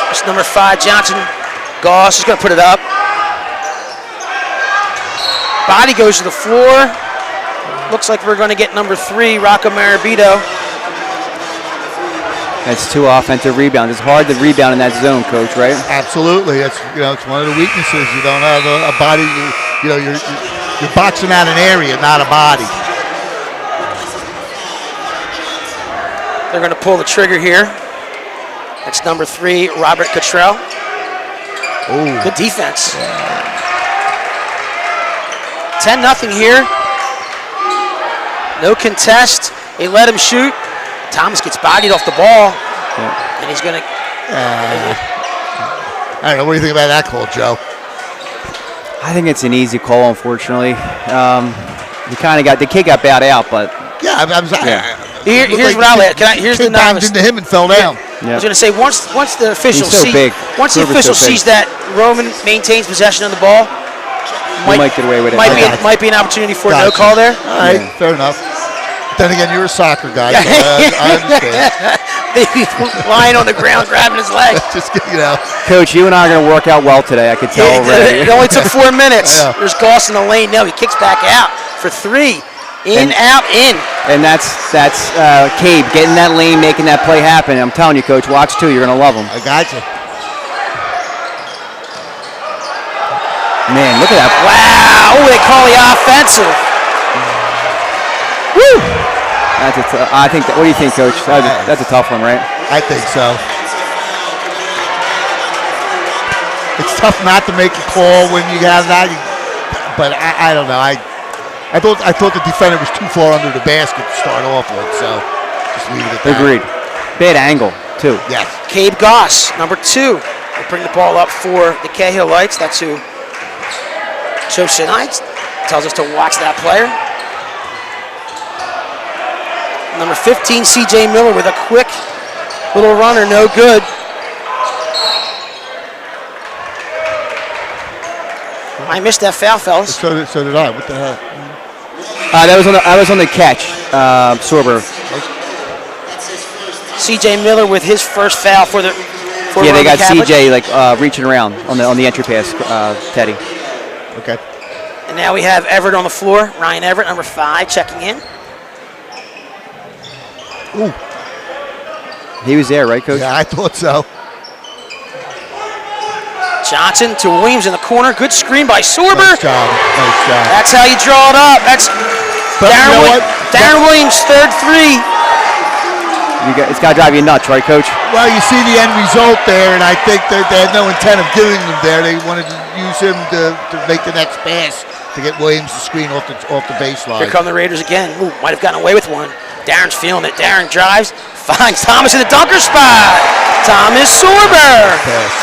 It's number 5, Johnson. Goss is going to put it up. Body goes to the floor. Looks like we're going to get number 3, Rocco Marabito. That's 2 offensive rebounds. It's hard to rebound in that zone, Coach, right? Absolutely. It's one of the weaknesses. You don't have a body. You're boxing out an area, not a body. They're going to pull the trigger here. That's number 3, Robert Cottrell. Oh, Good defense. 10-0 here. No contest. They let him shoot. Thomas gets bodied off the ball. Yeah. And he's going to... I don't know. What do you think about that call, Joe? I think it's an easy call, unfortunately. You kind of got the kid got bowed out, but Yeah, Here's what I'll add. Here's the novice. into him and fell down. I was going to say, once the official He's so big. once the Silver's official so big. sees that Roman maintains possession of the ball, we might get away with it. might be an opportunity for a no Gotcha. call there. All right, fair enough. Then again, you're a soccer guy, so I understand. He's lying on the ground, grabbing his leg. Just Coach, you and I are going to work out well today. I could tell already. It only took 4 minutes. Yeah. There's Goss in the lane. No, he kicks back out for 3. In, out, in. And that's Cabe getting that lane, making that play happen. I'm telling you, Coach, watch too. You're going to love him. I got you. Man, look at that. Wow. Oh, they call the offensive. Woo! I think. What do you think, Coach? That's a tough one, right? I think so. It's tough not to make a call when you have that, but I don't know. I thought the defender was too far under the basket to start off with, so just leave it at that. Agreed. Bad angle, too. Yes. Cabe Goss, number 2. They bring the ball up for the Cahill Lights. That's who Joe Sinai tells us to watch that player. Number 15, C.J. Miller with a quick little runner, no good. I missed that foul, fellas. So did I. What the heck? That was on the catch, Sorber. C.J. Miller with his first foul for the. Yeah, they Roman got Catholic. CJ reaching around on the entry pass, Teddy. Okay. And now we have Everett on the floor. Ryan Everett, number 5, checking in. Ooh. He was there, right, Coach? Yeah, I thought so. Johnson to Williams in the corner. Good screen by Sorber. Nice job. Nice job. That's how you draw it up. That's But you know what? Darren Williams, third 3. It's got to drive you nuts, right, Coach? Well, you see the end result there, and I think they had no intent of giving him there. They wanted to use him to make the next pass to get Williams the screen off the baseline. Here come the Raiders again. Ooh, might have gotten away with one. Darren's feeling it. Darren drives, finds Thomas in the dunker spot. Thomas Sorber. Pass.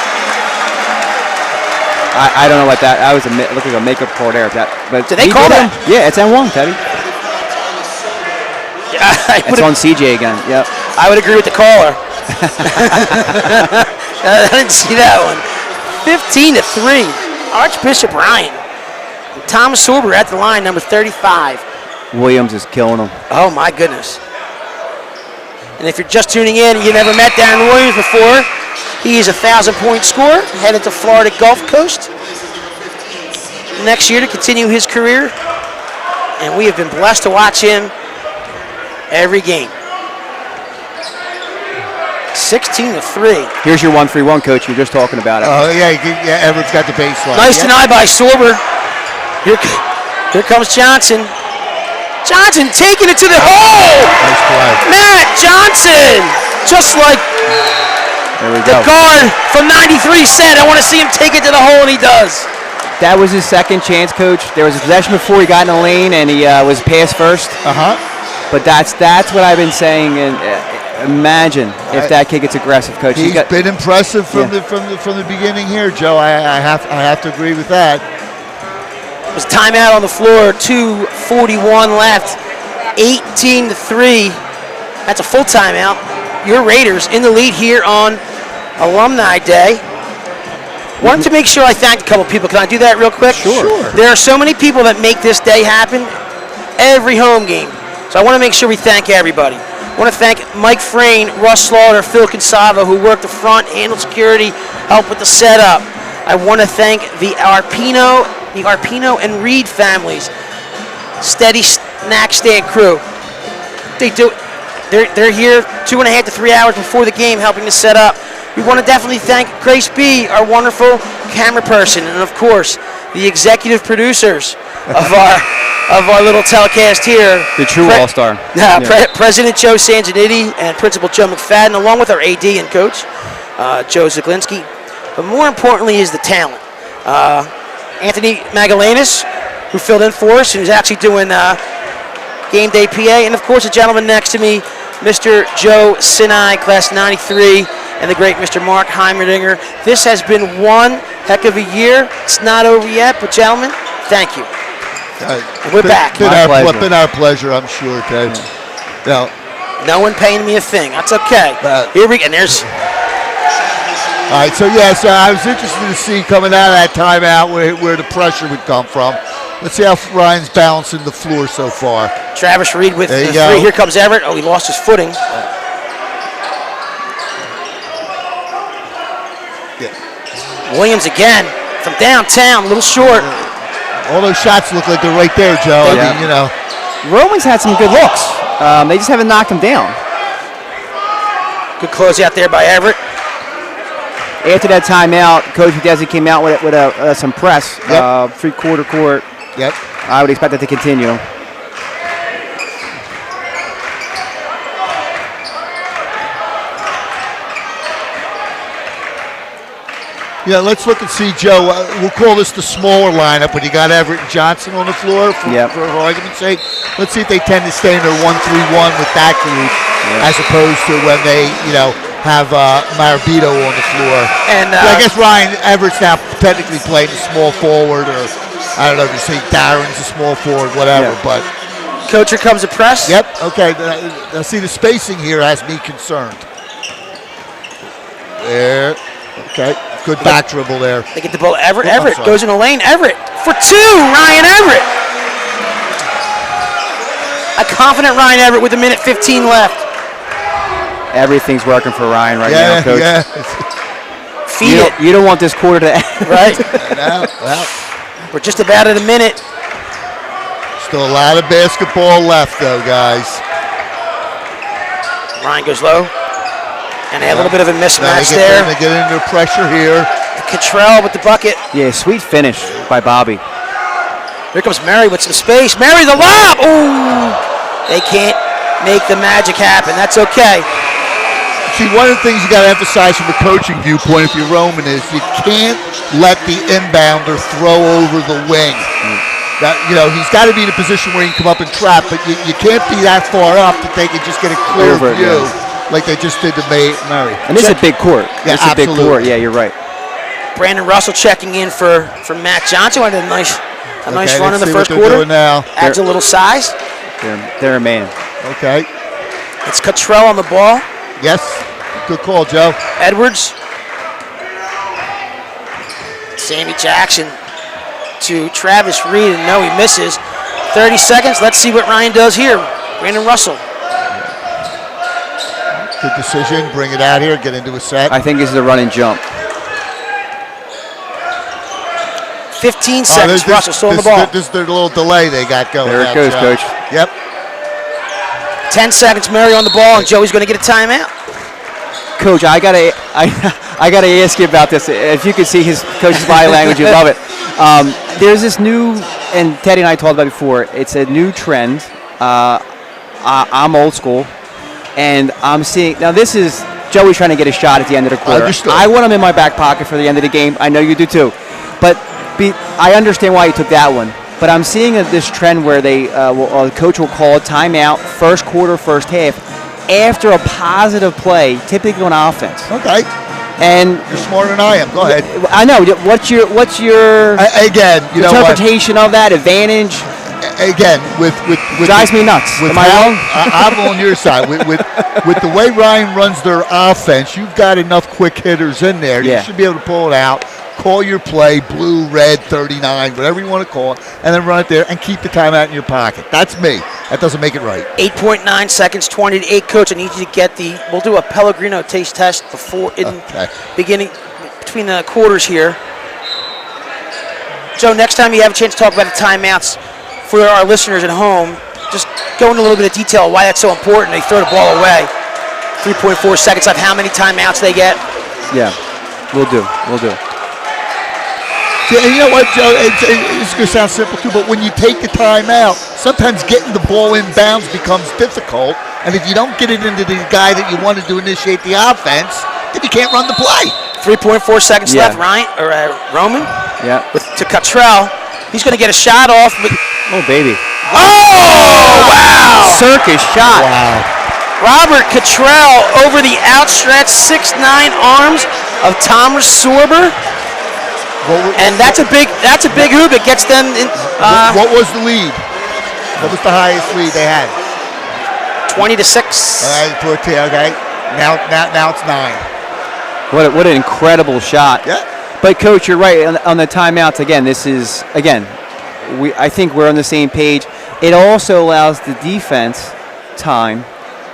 I don't know what that. That was looked like a makeup call there. But Did they call that? Yeah, it's N1, Teddy. It's on CJ again. Yep. I would agree with the caller. I didn't see that one. 15-3. Archbishop Ryan. Thomas Sorber at the line, number 35. Williams is killing him. Oh my goodness. And if you're just tuning in, you never met Darren Williams before. He is a 1,000-point scorer, headed to Florida Gulf Coast next year to continue his career. And we have been blessed to watch him every game. 16-3. Here's your 1-3-1, coach. You're just talking about it. Oh, yeah, Everett's got the baseline. Nice deny by Sorber. Here comes Johnson. Johnson taking it to the hole. Nice play. Matt Johnson, just like There we the go. guard from 93 said, I want to see him take it to the hole, and he does. That was his second chance, coach. There was a possession before he got in the lane, and he was pass first. But that's what I've been saying. And imagine if that kid gets aggressive, coach. He's been impressive from the beginning here, Joe. I have to agree with that. It was timeout on the floor. 2:41 left. 18-3. That's a full timeout. Your Raiders in the lead here on Alumni Day. Wanted to make sure I thanked a couple people. Can I do that real quick? Sure. There are so many people that make this day happen every home game. So I want to make sure we thank everybody. I want to thank Mike Frayne, Russ Slaughter, Phil Consava, who worked the front, handled security, helped with the setup. I want to thank the Arpino and Reed families, steady snack stand crew. They're here 2.5 to 3 hours before the game helping to set up. We want to definitely thank Grace B., our wonderful camera person, and of course, the executive producers of our little telecast here. The true all-star. President Joe Sanjaniti and Principal Joe McFadden, along with our AD and coach, Joe Zaglinski. But more importantly is the talent. Anthony Magallanes, who filled in for us, who's actually doing game day PA, and of course the gentleman next to me, Mr. Joe Sinai, class 93, and the great Mr. Mark Heimerdinger. This has been one heck of a year. It's not over yet, but gentlemen, thank you. We're back. Been our pleasure, I'm sure, Ted. No one paying me a thing. That's okay. Here we go. And there's. All right, so I was interested to see coming out of that timeout where the pressure would come from. Let's see how Ryan's balancing the floor so far. Travis Reed with the go. 3. Here comes Everett. Oh, he lost his footing. Williams again from downtown, a little short. All those shots look like they're right there, Joe. I mean, Romans had some good looks. They just haven't knocked him down. Good close out there by Everett. After that timeout, Coach Desi came out with some press, three-quarter court. Yep. I would expect that to continue. Yeah, let's look and see, Joe. We'll call this the smaller lineup when you got Everett and Johnson on the floor, for argument's sake. Let's see if they tend to stay in their 1-3-1 with that group, as opposed to when they, have Marabito on the floor. And I guess Ryan Everett's now technically playing a small forward, or I don't know if you say Darren's a small forward, whatever. But Coach, here comes a press. Yep. Okay. Now see, the spacing here has me concerned. There. Okay. Good back dribble there. They get the ball. Everett goes in the lane. Everett for 2. Ryan Everett. A confident Ryan Everett with 1:15 left. Everything's working for Ryan right now, Coach. Yeah. Feed it. You don't want this quarter to end. Right. Well, we're just about at a minute. Still a lot of basketball left, though, guys. Ryan goes low. And they have a little bit of a mismatch there. They get under pressure here. Cottrell with the bucket. Yeah, sweet finish by Bobby. Here comes Mary with some space. Mary the lob. Ooh. They can't make the magic happen. That's okay. See, one of the things you got to emphasize from a coaching viewpoint if you're Roman is you can't let the inbounder throw over the wing. That, he's got to be in a position where he can come up and trap, but you can't be that far up that they can just get a clear view. Like they just did to Murray. And this is a big court. Yeah, this is a big court. Yeah, you're right. Brandon Russell checking in for Matt Johnson. Had a nice run in the first quarter. Now. Adds a little size. They're a man. Okay. It's Cottrell on the ball. Yes. Good call, Joe. Edwards. Sammy Jackson to Travis Reed, and no, he misses. 30 seconds. Let's see what Ryan does here. Brandon Russell. Good decision. Bring it out here. Get into a set. I think this is a run and jump. 15 seconds. Russell still on the ball. This is their little delay they got going. There it goes, Coach. Yep. 10 seconds, Mary on the ball, and Joey's going to get a timeout. Coach, I gotta ask you about this. If you could see his coach's body language, you'd love it. There's this new, and Teddy and I talked about it before. It's a new trend. I'm old school, and I'm seeing now. This is Joey's trying to get a shot at the end of the quarter. Understood. I want him in my back pocket for the end of the game. I know you do too, but I understand why you took that one. But I'm seeing this trend where the coach will call a timeout first quarter, first half, after a positive play, typically on offense. Okay. And you're smarter than I am. Go ahead. I know. What's your again? You know interpretation of that advantage? Again, with drives me nuts. Am I wrong? I'm on your side. With the way Ryan runs their offense, you've got enough quick hitters in there. Yeah. You should be able to pull it out. Call your play, blue, red, 39, whatever you want to call it, and then run it there and keep the timeout in your pocket. That's me. That doesn't make it right. 8.9 seconds, 20-8. Coach, I need you to get we'll do a Pellegrino taste test before beginning between the quarters here. Joe, next time you have a chance to talk about the timeouts for our listeners at home, just go into a little bit of detail why that's so important. They throw the ball away. 3.4 seconds of how many timeouts they get. Yeah, we'll do. And you know what, Joe? It's going to sound simple too, but when you take the time out, sometimes getting the ball in bounds becomes difficult. And if you don't get it into the guy that you wanted to initiate the offense, then you can't run the play. 3.4 seconds left, Ryan or Roman. Yeah. To Cottrell, he's going to get a shot off. Oh baby! Oh wow! Circus shot. Wow. Robert Cottrell over the outstretched 6'9" arms of Thomas Sorber. And that's a big hoop. It gets them in. What was the lead? What was the highest lead they had? 20-6. All right, okay. Now it's 9. What an incredible shot. Yeah. But Coach, you're right on the timeouts. I think we're on the same page. It also allows the defense time,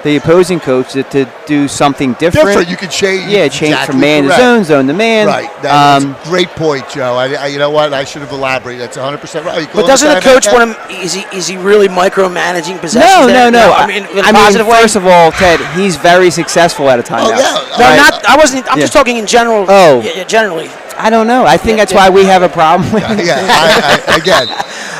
the opposing coach, to do something different. You can change. Yeah, change from man to zone, zone to man. Right. That's a great point, Joe. You know what? I should have elaborated. That's 100% right. But doesn't the coach want him? Is he really micromanaging possession? No. I mean, in a positive way. First of all, Ted, he's very successful at a timeout. Oh, yeah. No, I wasn't. I'm just talking in general. Oh. Yeah, generally. I don't know. I think that's why we have a problem with it. Again.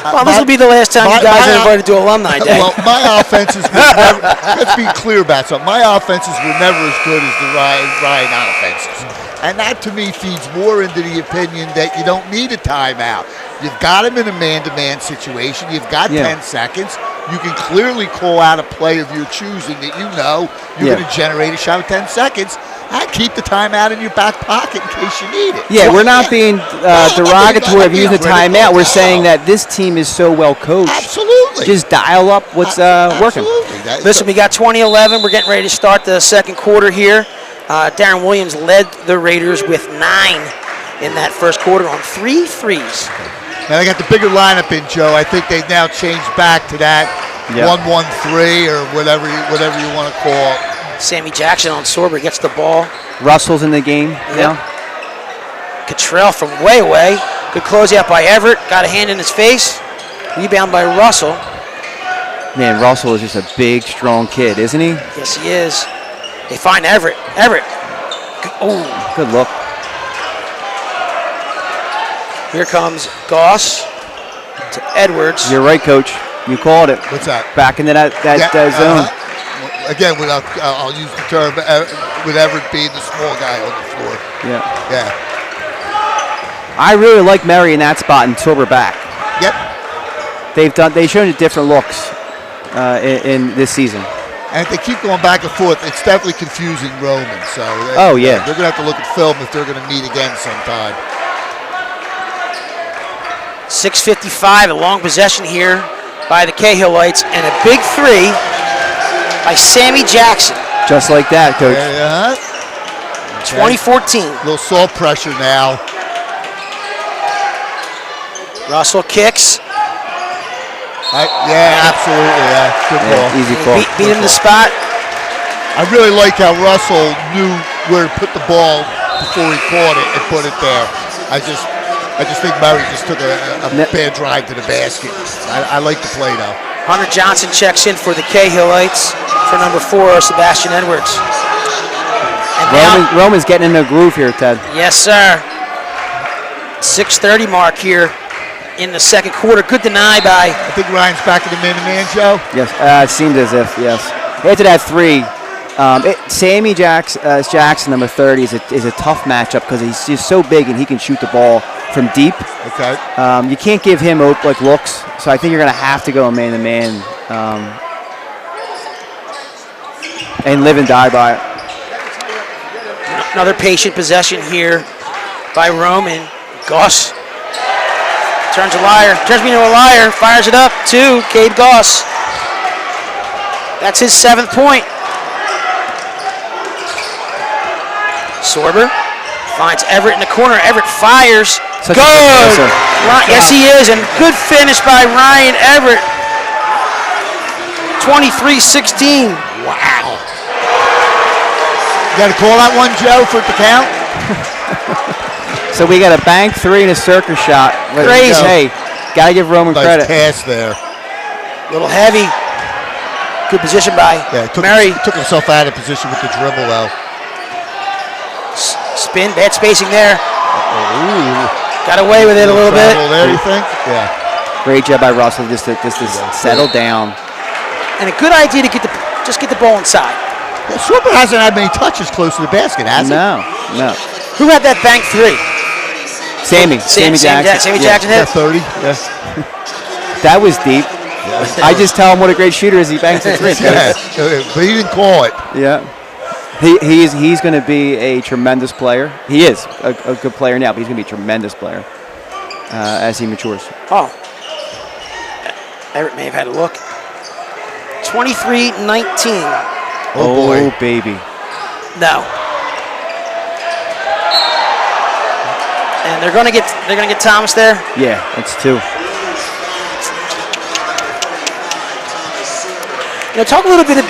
Well, this will be the last time you guys are invited to Alumni Day. Well, my offenses were never, let's be clear about something. My offenses were never as good as the Ryan offenses. And that, to me, feeds more into the opinion that you don't need a timeout. You've got him in a man-to-man situation. You've got 10 seconds. You can clearly call out a play of your choosing that you know you're going to generate a shot in 10 seconds. I keep the timeout in your back pocket in case you need it. Yeah, we're not being derogatory of using the timeout. We're saying that this team is so well coached. Absolutely. Just dial up what's working. Listen, we got 20-11. We're getting ready to start the second quarter here. Darren Williams led the Raiders with 9 in that first quarter on 3 threes. Now they got the bigger lineup in, Joe. I think they've now changed back to that 1-1-3 or whatever you want to call it. Sammy Jackson on Sorber gets the ball. Russell's in the game now. Cottrell from way away. Good closeout by Everett. Got a hand in his face. Rebound by Russell. Man, Russell is just a big, strong kid, isn't he? Yes, he is. They find Everett. Oh, good look. Here comes Goss to Edwards. You're right, Coach. You called it. What's that? Back into that zone. Again, I'll use the term with Everett being the small guy on the floor. Yeah. I really like Mary in that spot and Silver back. Yep. They've shown you different looks in this season. And if they keep going back and forth, it's definitely confusing Roman. So they're going to have to look at film if they're going to meet again sometime. 6:55, a long possession here by the Cahillites, and a big three by Sammy Jackson. Just like that, Coach. 2014. A little soft pressure now. Russell kicks. Absolutely. Yeah, good ball. Easy call. Beat him to the spot. I really like how Russell knew where to put the ball before he caught it and put it there. I just think Murray just took a bad drive to the basket. I like the play though. Hunter Johnson checks in for the Cahillites for number 4, Sebastian Edwards. And Roman's getting in the groove here, Ted. Yes, sir. 6:30 mark here in the second quarter. Good deny by. I think Ryan's back in the man-to-man, Joe. Yes, it seemed as if, yes. After that 3, Sammy Jackson, number 30, is a tough matchup because he's just so big and he can shoot the ball from deep. Okay. You can't give him looks, so I think you're going to have to go man-to-man and live and die by it. Another patient possession here by Roman. Goss turns me into a liar, fires it up to Cade Goss. That's his 7th point. Sorber finds Everett in the corner. Everett fires. Such good! Yes, he is, and good finish by Ryan Everett. 23-16. Wow. You got to call that one, Joe, for it to count? So we got a bank 3 and a circus shot. Crazy. Hey, got to give Roman credit. Nice pass there. Little heavy. Good position by Murray. Took himself out of position with the dribble, though. Spin, bad spacing there. Ooh. Got away with it a little bit. There, you think? Yeah. Great job by Russell just to settle down. And a good idea to get the ball inside. Yeah, Sorber hasn't had many touches close to the basket, has he? No. Who had that bank 3? Sammy Jackson. Sammy Jackson hit. 30. Yeah. That was deep. I just tell him what a great shooter is. He banks a 3. Yeah. But he didn't call it. Yeah. He's going to be a tremendous player. He is a good player now, but he's going to be a tremendous player as he matures. Oh. Everett may have had a look. 23-19. Oh boy. Baby. No. And they're gonna get Thomas there. Yeah, that's 2. Talk a little bit of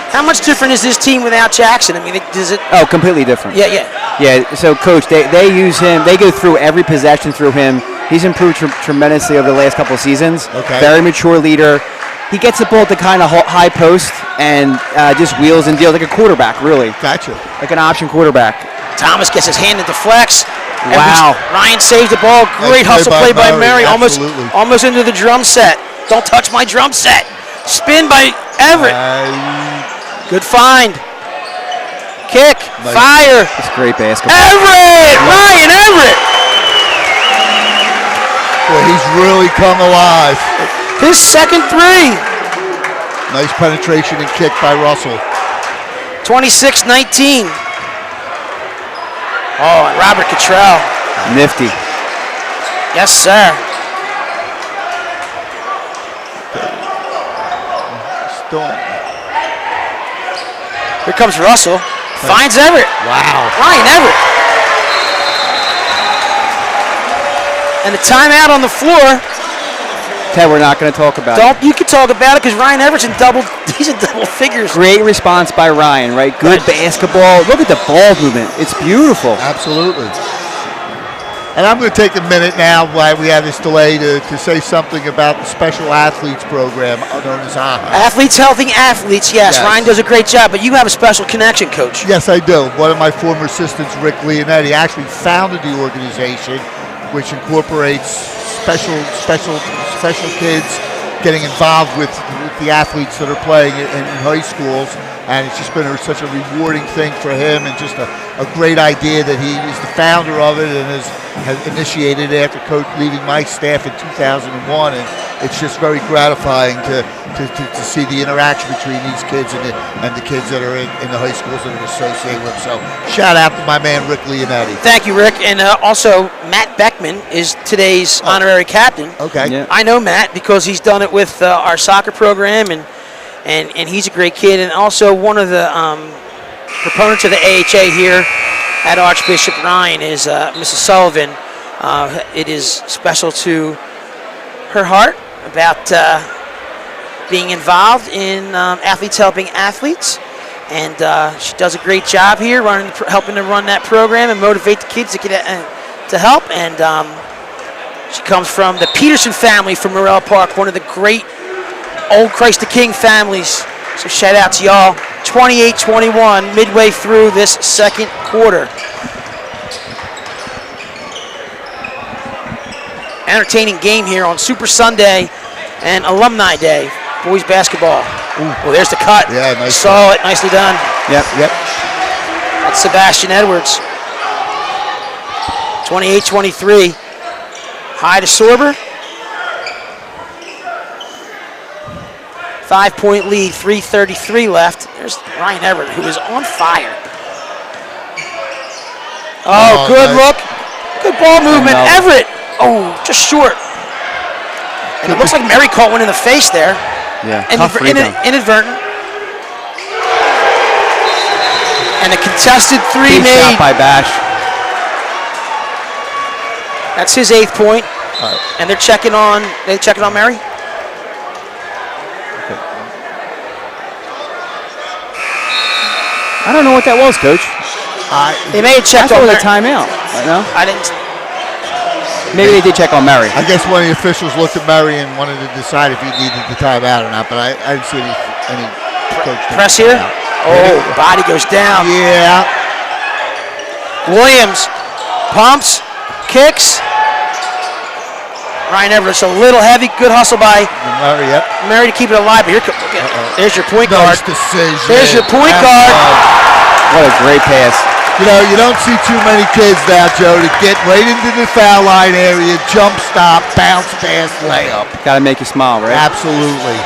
how much different is this team without Jackson? I mean, does it? Oh, completely different. Yeah. So, Coach, they use him. They go through every possession through him. He's improved tremendously over the last couple of seasons. Okay. Very mature leader. He gets the ball at the kind of high post and just wheels and deals like a quarterback, really. Gotcha. Like an option quarterback. Thomas gets his hand into flex. Wow. Ryan saves the ball. Great hustle play by Murray. Almost into the drum set. Don't touch my drum set. Spin by Everett. Good find. Kick. Nice. Fire. It's great basketball. Everett! Ryan Everett! Boy, he's really come alive. His second 3. Nice penetration and kick by Russell. 26-19. Oh, and Robert Cottrell. Nifty. Yes, sir. Here comes Russell. Finds Everett. Wow. Ryan Everett. And the timeout on the floor. Ted, we're not going to talk about it. You can talk about it because Ryan Everett's he's in double figures. Great response by Ryan, right? Good basketball. Look at the ball movement. It's beautiful. Absolutely. And I'm going to take a minute now while we have this delay to say something about the special athletes program known as AHA. Athletes helping athletes, yes. Ryan does a great job, but you have a special connection, Coach. Yes, I do. One of my former assistants, Rick Leonetti, actually founded the organization, which incorporates special kids getting involved with the athletes that are playing in high schools, and it's just been such a rewarding thing for him, and just a great idea that he is the founder of it and has initiated it after Coach leaving my staff in 2001, and it's just very gratifying to see the interaction between these kids and the kids that are in the high schools that are associated with them. So shout out to my man Rick Leonetti. Thank you, Rick. And also Matt Beckman is today's honorary captain. Okay. Yeah. I know Matt because he's done it with our soccer program, and he's a great kid, and also one of the proponents of the AHA here at Archbishop Ryan is Mrs. Sullivan. It is special to her heart about being involved in athletes helping athletes, And she does a great job here, helping to run that program and motivate the kids to get to help. And she comes from the Peterson family from Morel Park, one of the great old Christ the King families. So shout out to y'all. 28-21, midway through this second quarter. Entertaining game here on Super Sunday and Alumni Day. Boys basketball. Well, there's the cut. Yeah, nice. Saw it. Nicely done. Yep. That's Sebastian Edwards. 28-23. High to Sorber. 5-point lead. 3:33 left. There's Ryan Everett, who is on fire. Oh, good look. Good ball movement. Everett. Oh, just short. And it looks like Mary caught one in the face there. Yeah, tough rebound. Inadvertent. And a contested three Big made. shot by Bash. That's his 8th point. And they're checking on Mary. Okay. I don't know what that was, Coach. They may have checked I on thought it was Mary. a timeout. No? I didn't. Maybe they did check on Mary. I guess one of the officials looked at Murray and wanted to decide if he needed the timeout or not, but I didn't see any coach Press here. Oh, body goes down. Yeah. Williams pumps, kicks. Ryan Everett's a little heavy. Good hustle by Murray, yep. Mary to keep it alive. But there's your point guard. Nice decision. There's your point guard. What a great pass. You know, you don't see too many kids now, Joe, to get right into the foul line area, jump stop, bounce pass, layup. Got to make you smile, right? Absolutely.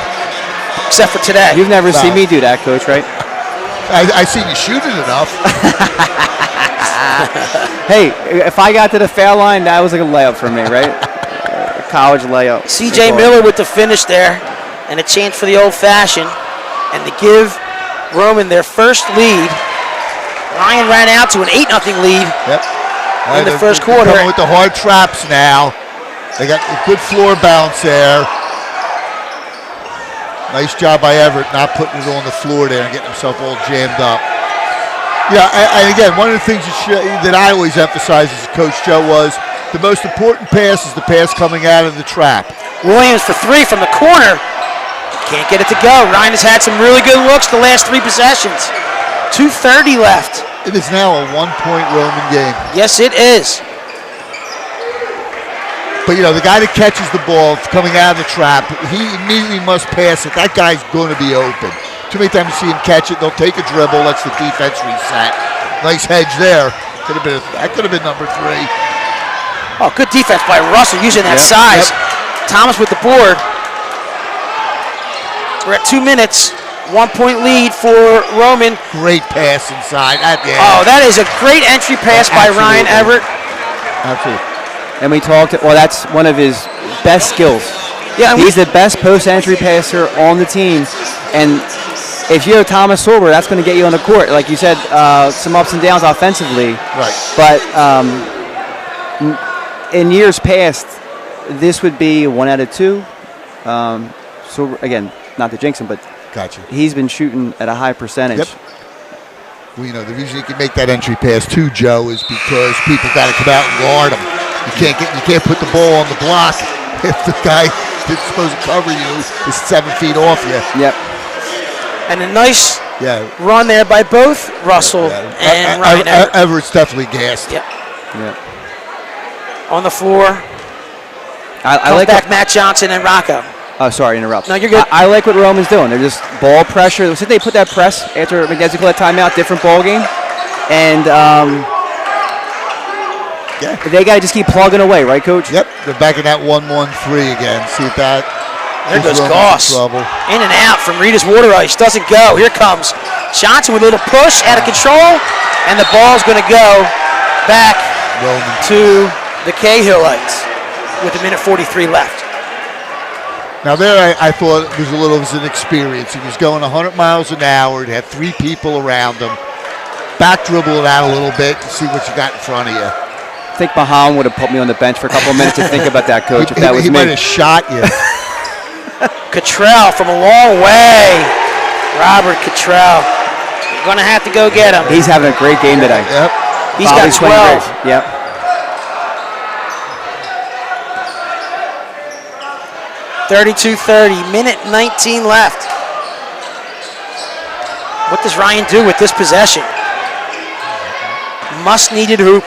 Except for today. You've never seen me do that, Coach, right? I seen you shoot it enough. Hey, if I got to the foul line, that was like a layup for me, right? A college layup. C.J. Miller with the finish there, and a chance for the old-fashioned, and to give Roman their first lead. Ryan ran out to an 8-0 lead in the first quarter. Coming with the hard traps now. They got a good floor bounce there. Nice job by Everett not putting it on the floor there and getting himself all jammed up. Yeah, and again, one of the things that I always emphasize as Coach Joe was the most important pass is the pass coming out of the trap. Williams for 3 from the corner. Can't get it to go. Ryan has had some really good looks the last 3 possessions. 2:30 left. It is now a 1-point Roman game. Yes, it is. But, you know, the guy that catches the ball coming out of the trap, he immediately must pass it. That guy's going to be open. Too many times you see him catch it, they'll take a dribble, lets the defense reset. Nice hedge there. That could have been number 3. Oh, good defense by Russell using that size. Thomas with the board. We're at 2 minutes. 1-point lead for Roman. Great pass inside. Oh, that is a great entry pass by Ryan Everett. Absolutely. And we talked, well, that's one of his best skills. Yeah, he's the best post-entry passer on the team. And if you're Thomas Sorber, that's going to get you on the court. Like you said, some ups and downs offensively. Right. But in years past, this would be 1 out of 2. So, again, not to jinx him, but gotcha. He's been shooting at a high percentage. Yep. Well, you know, the reason you can make that entry pass too, Joe, is because people got to come out and guard him. You can't put the ball on the block if the guy that's supposed to cover you is 7 feet off you. Yep. And a nice run there by both Russell and Ryan Everett. Everett's definitely gassed. Yep. Yep. On the floor. I like back Matt Johnson and Rocco. Oh, sorry, interrupt. No, you're good. I like what Roman's doing. They're just ball pressure. Since they put that press after McDessie called that timeout, different ball game, and they got to just keep plugging away, right, Coach? Yep. They're back in that 1-1-3 again. See if that. There goes Goss. In and out from Rita's Water Ice. Doesn't go. Here comes Johnson with a little push out of control, and the ball's going to go back to the Cahillites with 1:43 left. Now there I thought it was a little of an experience. He was going 100 miles an hour. He had 3 people around him. Back dribble it out a little bit to see what you got in front of you. I think Mahan would have put me on the bench for a couple of minutes to think about that, Coach, if that was he me. might have shot you. Cottrell from a long way. Robert Cottrell. Gonna have to go get him. He's having a great game today. Yep. He's got 12. Yep. 32-30, minute 19 left. What does Ryan do with this possession? Must-needed hoop.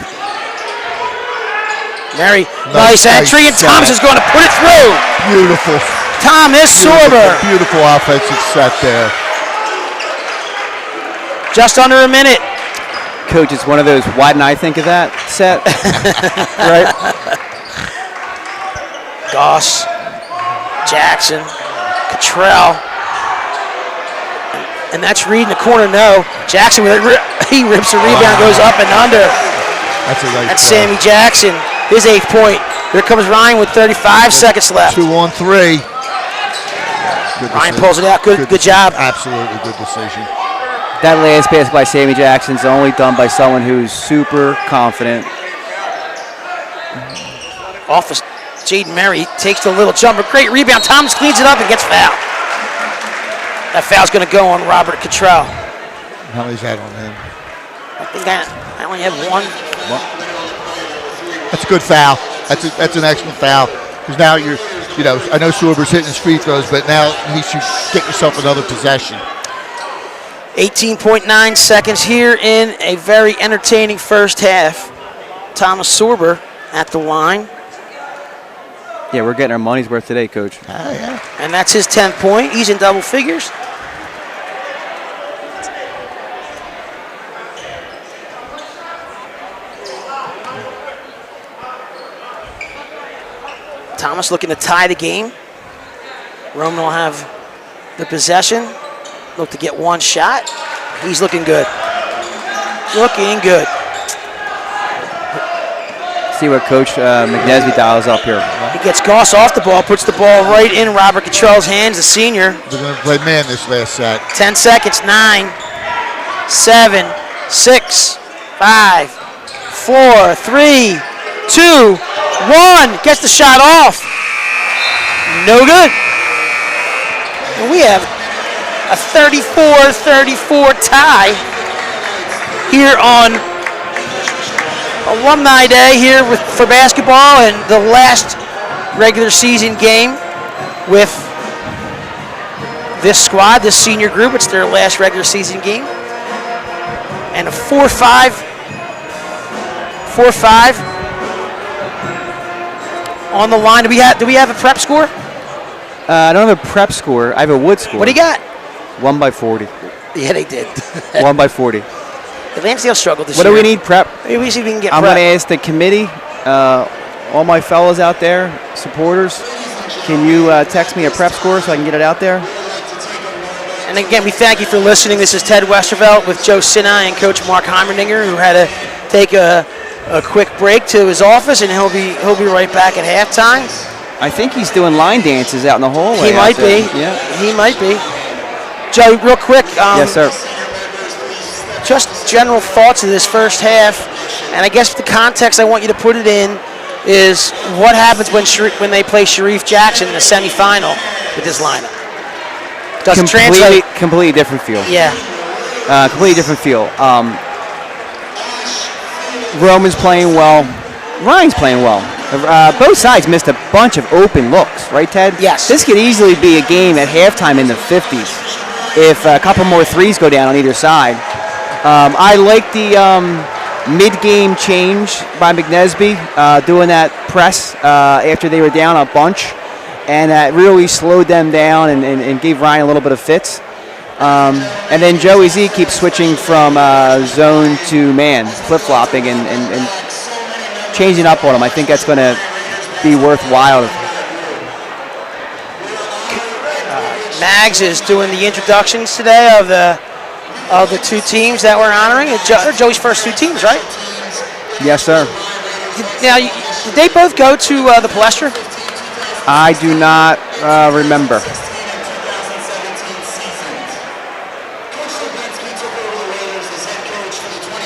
Mary, nice entry, and Thomas is going to put it through. Beautiful. Thomas Sorber. Beautiful offensive set there. Just under a minute. Coach, it's one of those, why didn't I think of that set? Right? Goss, Jackson, Cottrell. And that's Reed in the corner, no. Jackson, he rips the rebound, goes up and under. That's a nice That's play. Sammy Jackson, his 8th point. Here comes Ryan with 35 seconds left. 2 on 3. Ryan pulls it out. Good job. Absolutely good decision. That last pass by Sammy Jackson's only done by someone who's super confident. Off of Jaden Murray, takes the little jumper. Great rebound. Thomas cleans it up and gets fouled. That foul's going to go on Robert Cottrell. How many's that on him? I think I only have one. That's a good foul. That's an excellent foul. Because now I know Sorber's hitting his free throws, but now you should get yourself another possession. 18.9 seconds here in a very entertaining first half. Thomas Sorber at the line. Yeah, we're getting our money's worth today, Coach. Yeah. And that's his 10th point. He's in double figures. Thomas looking to tie the game. Roman will have the possession. Look to get one shot. He's looking good. Looking good. See what Coach McNesby dials up here. He gets Goss off the ball, puts the ball right in Robert Cottrell's hands, the senior. They're going to play man this last set. 10 seconds, 9, 7, 6, 5, 4, 3, 2, 1. Gets the shot off. No good. And we have a 34-34 tie here on Alumni Day here for basketball, and the last regular season game with this squad, this senior group. It's their last regular season game. And a 4-5 on the line. Do we have a prep score? I don't have a prep score. I have a wood score. What do you got? 1 by 40. Yeah, they did. 1 by 40. The Lansdale struggled this What year. do we need prep? Maybe we see if we can get I'm prep. going to ask the committee, all my fellas out there, supporters, can you text me a prep score so I can get it out there? And again, we thank you for listening. This is Ted Westervelt with Joe Sinai and Coach Mark Heimerdinger, who had to take a quick break to his office, and he'll be right back at halftime. I think he's doing line dances out in the hallway. He might be. Yeah. He might be. Joe, real quick. Yes, sir. Just general thoughts of this first half, and I guess the context I want you to put it in is what happens when they play Sharif Jackson in the semifinal with this lineup. Does it translate? Completely different feel. Yeah. Completely different feel. Roman's playing well. Ryan's playing well. Both sides missed a bunch of open looks, right, Ted? Yes. This could easily be a game at halftime in the 50s if a couple more threes go down on either side. I like the mid-game change by McNesby, doing that press after they were down a bunch, and that really slowed them down and gave Ryan a little bit of fits. And then Joey Z keeps switching from zone to man, flip-flopping and changing up on him. I think that's going to be worthwhile. Mags is doing the introductions today of the two teams that we're honoring. They're Joey's first two teams, right? Yes, sir. Now, did they both go to the Palestra? I do not remember.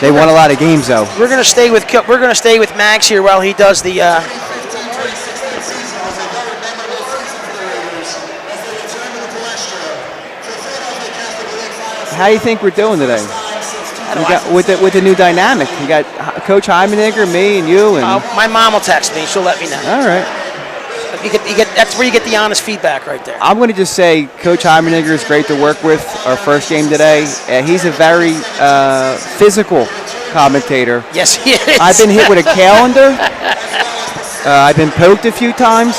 They won a lot of games, though. We're gonna stay with Mags here while he does the. how do you think we're doing today? We got with the new dynamic. You got Coach Heimenegger, me, and you. And my mom will text me. She'll let me know. all right. That's where you get the honest feedback right there. I'm going to just say Coach Heimenegger is great to work with. Our first game today. He's a very physical commentator. Yes, he is. I've been hit with a calendar. I've been poked a few times.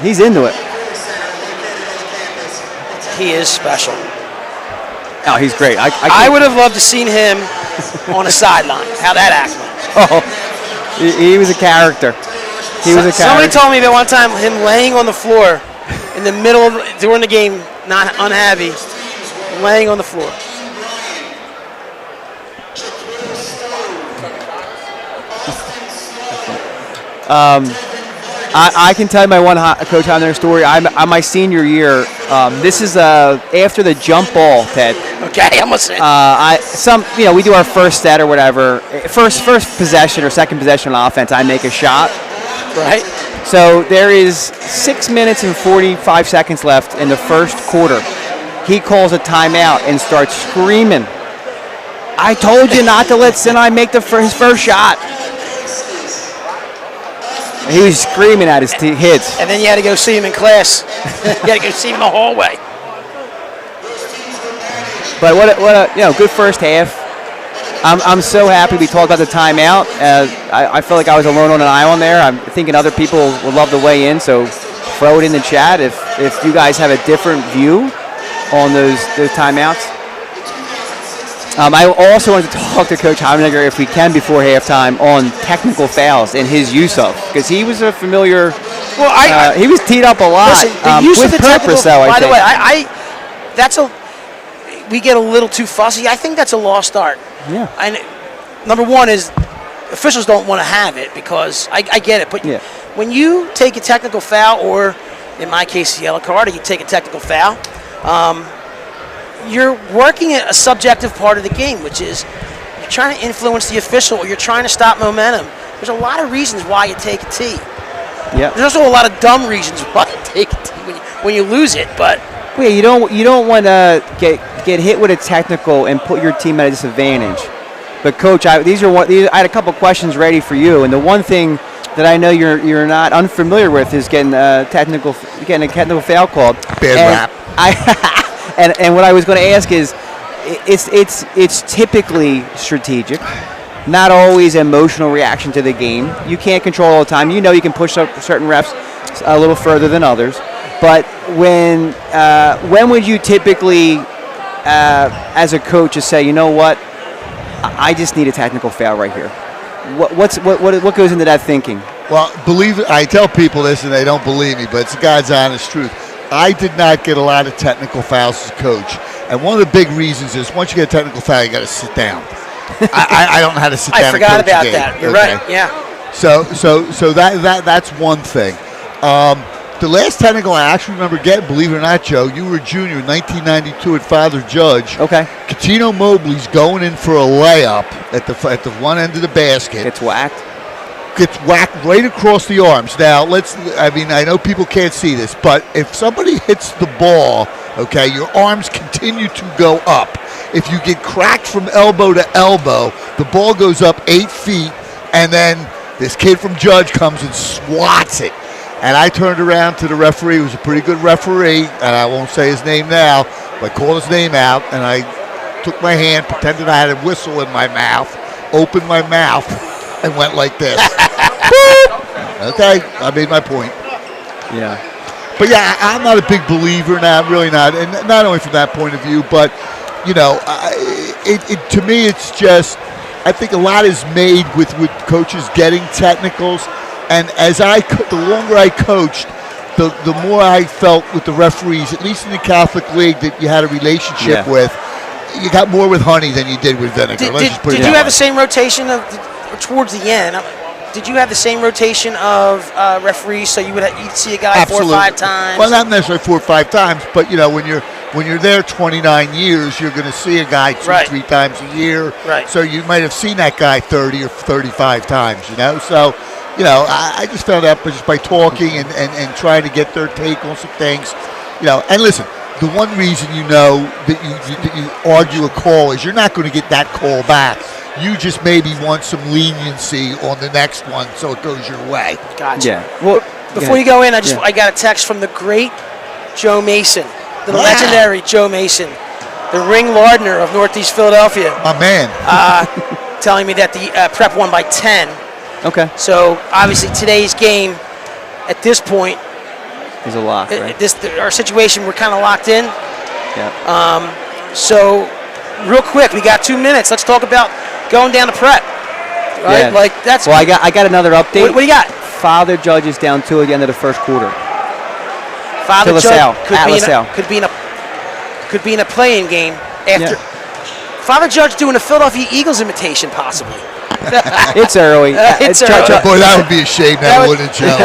He's into it. He is special. Oh, he's great. I would have loved to seen him on a sideline. How that act went. Oh, he was a character. He was a character. Somebody told me that one time him laying on the floor in the middle of during the game, not unhappy, laying on the floor. I can tell you my one Coach Heimenegger story. My senior year. This is after the jump ball, Ted. Okay, I'm listening. We do our first set or whatever. First possession or second possession on offense, I make a shot. Right. So there is 6 minutes and 45 seconds left in the first quarter. He calls a timeout and starts screaming, "I told you not to let Sinai make his first shot." He was screaming at his kids. And then you had to go see him in class. You had to go see him in the hallway. But what a good first half. I'm so happy we talked about the timeout. I felt like I was alone on an island there. I'm thinking other people would love to weigh in, so throw it in the chat if you guys have a different view on those timeouts. I also wanted to talk to Coach Heimenegger, if we can, before halftime on technical fouls and his use of, because he was a familiar. Well, he was teed up a lot. Listen, the use with of the purpose, technical. though. By the way, we get a little too fussy. I think that's a lost art. Yeah. And number one is officials don't want to have it because I get it, but when you take a technical foul, or in my case, a yellow card, or you take a technical foul. You're working at a subjective part of the game, which is you're trying to influence the official or you're trying to stop momentum. There's a lot of reasons why you take a tee. Yeah. There's also a lot of dumb reasons why you take a tee when you lose it. But you don't want to get hit with a technical and put your team at a disadvantage. But Coach, I had a couple questions ready for you, and the one thing that I know you're not unfamiliar with is getting a technical foul called. Bad rap. And what I was going to ask is, it's typically strategic, not always emotional reaction to the game. You can't control all the time. You can push up certain refs a little further than others. But when would you typically, as a coach, just say, you know what, I just need a technical foul right here? What goes into that thinking? Well, I tell people this and they don't believe me, but it's God's honest truth. I did not get a lot of technical fouls as a coach. And one of the big reasons is once you get a technical foul, you got to sit down. I don't know how to sit down. I forgot and coach about a game. that. You're right. Yeah. So that's one thing. The last technical I actually remember getting, believe it or not, Joe, you were a junior in 1992 at Father Judge. Okay. Catino Mobley's going in for a layup at the one end of the basket. Gets whacked Right across the arms. Now, I know people can't see this, but if somebody hits the ball, okay, your arms continue to go up. If you get cracked from elbow to elbow, the ball goes up 8 feet, and then this kid from Judge comes and swats it. And I turned around to the referee, who was a pretty good referee, and I won't say his name now, but I called his name out, and I took my hand, pretended I had a whistle in my mouth, opened my mouth, and went like this. Okay, I made my point. Yeah. But yeah, I'm not a big believer now, really not, and not only from that point of view, but to me, it's just I think a lot is made with coaches getting technicals, and the longer I coached, the more I felt with the referees, at least in the Catholic League, that you had a relationship with. You got more with honey than you did with vinegar. Did you have the same rotation towards the end? Did you have the same rotation of referees, so you'd see a guy Absolutely. 4 or 5 times? Well, not necessarily 4 or 5 times, but when you're there 29 years, you're going to see a guy 2-3 times a year. Right. So you might have seen that guy 30 or 35 times. So I just found out just by talking and trying to get their take on some things. And listen, the one reason you know that you argue a call is you're not going to get that call back. You just maybe want some leniency on the next one so it goes your way. Gotcha. Yeah. Well, Before you go in, I got a text from the great Joe Mason, the legendary Joe Mason, the ring Lardner of Northeast Philadelphia. My man. Telling me that the Prep won by 10. Okay. So obviously today's game, at this point, Is a lock, right? Our situation, we're kind of locked in. Yeah. So real quick, we got 2 minutes. Let's talk about going down to Prep. Right? Yeah. Like that's. Well, I got another update. What do you got? Father Judge is down 2 at the end of the first quarter. Father To LaSalle. Judge At LaSalle. could be in a play-in game after. Yeah. Father Judge doing a Philadelphia Eagles imitation, possibly. It's early. It's early. Boy, that would be a shame now, wouldn't it, Joe?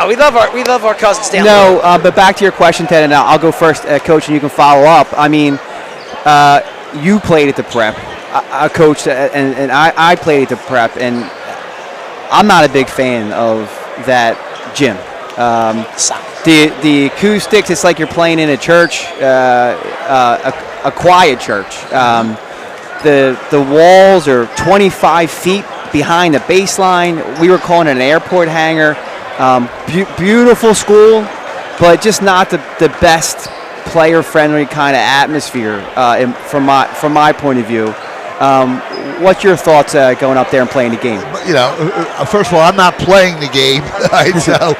We love our cousins down No, but back to your question, Ted, and I'll go first, Coach, and you can follow up. I mean, you played at the Prep. I coached, and I played at the Prep, and I'm not a big fan of that gym. The acoustics, it's like you're playing in a church, a quiet church. The walls are 25 feet behind the baseline. We were calling it an airport hangar. Beautiful school, but just not the best player-friendly kind of atmosphere from my point of view. What's your thoughts going up there and playing the game? You know, first of all, I'm not playing the game, right? So,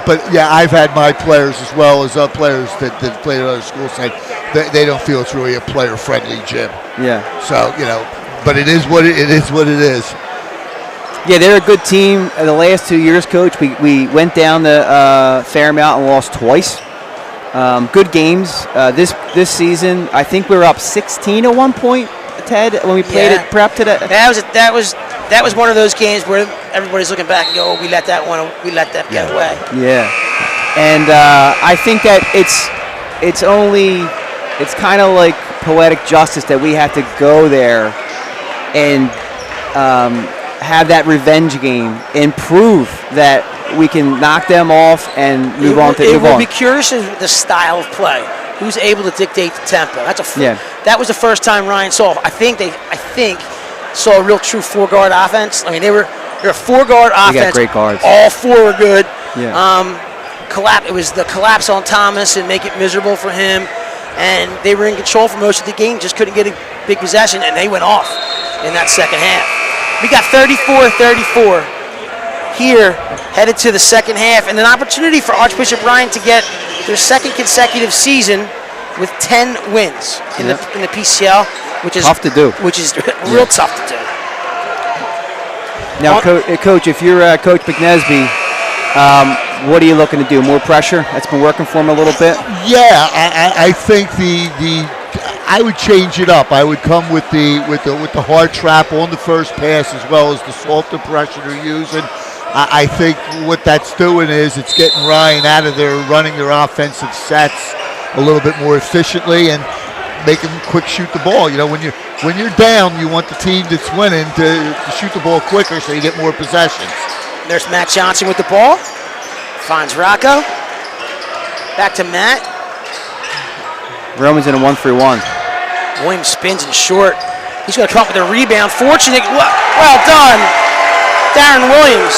but yeah, I've had my players as well as players that play at other schools say they don't feel it's really a player-friendly gym. Yeah. So but it is what it is. What it is. Yeah, they're a good team. The last 2 years, Coach, we went down to Fairmount and lost twice. Good games. This season, I think we were up 16 at one point, Ted, when we played at Prep today. That was one of those games where everybody's looking back and go, "Oh, we let that get away." Yeah, and I think that it's kind of like poetic justice that we have to go there and have that revenge game and prove that we can knock them off and move on. It will be curious in the style of play. Who's able to dictate the tempo? That was the first time Ryan saw. I think saw a real true 4-guard offense. I mean, they're a 4-guard offense. They got great guards. All 4 were good. Yeah. It was the collapse on Thomas and make it miserable for him. And they were in control for most of the game, just couldn't get a big possession, and they went off in that second half. We got 34-34 here, headed to the second half, and an opportunity for Archbishop Ryan to get their second consecutive season with 10 wins in the PCL, which is tough to do. Which is real tough to do. Now, Coach, if you're Coach McNesby, what are you looking to do? More pressure? That's been working for him a little bit. Yeah, I think I would change it up. I would come with the hard trap on the first pass as well as the softer pressure they're using. I think what that's doing is it's getting Ryan out of there, running their offensive sets a little bit more efficiently and making them quick shoot the ball. You know, when you're down, you want the team that's winning to shoot the ball quicker so you get more possessions. There's Matt Johnson with the ball. Finds Rocco. Back to Matt. Roman's in a 1-3-1. Williams spins and short. He's going to come up with a rebound. Fortunate. Well done. Darren Williams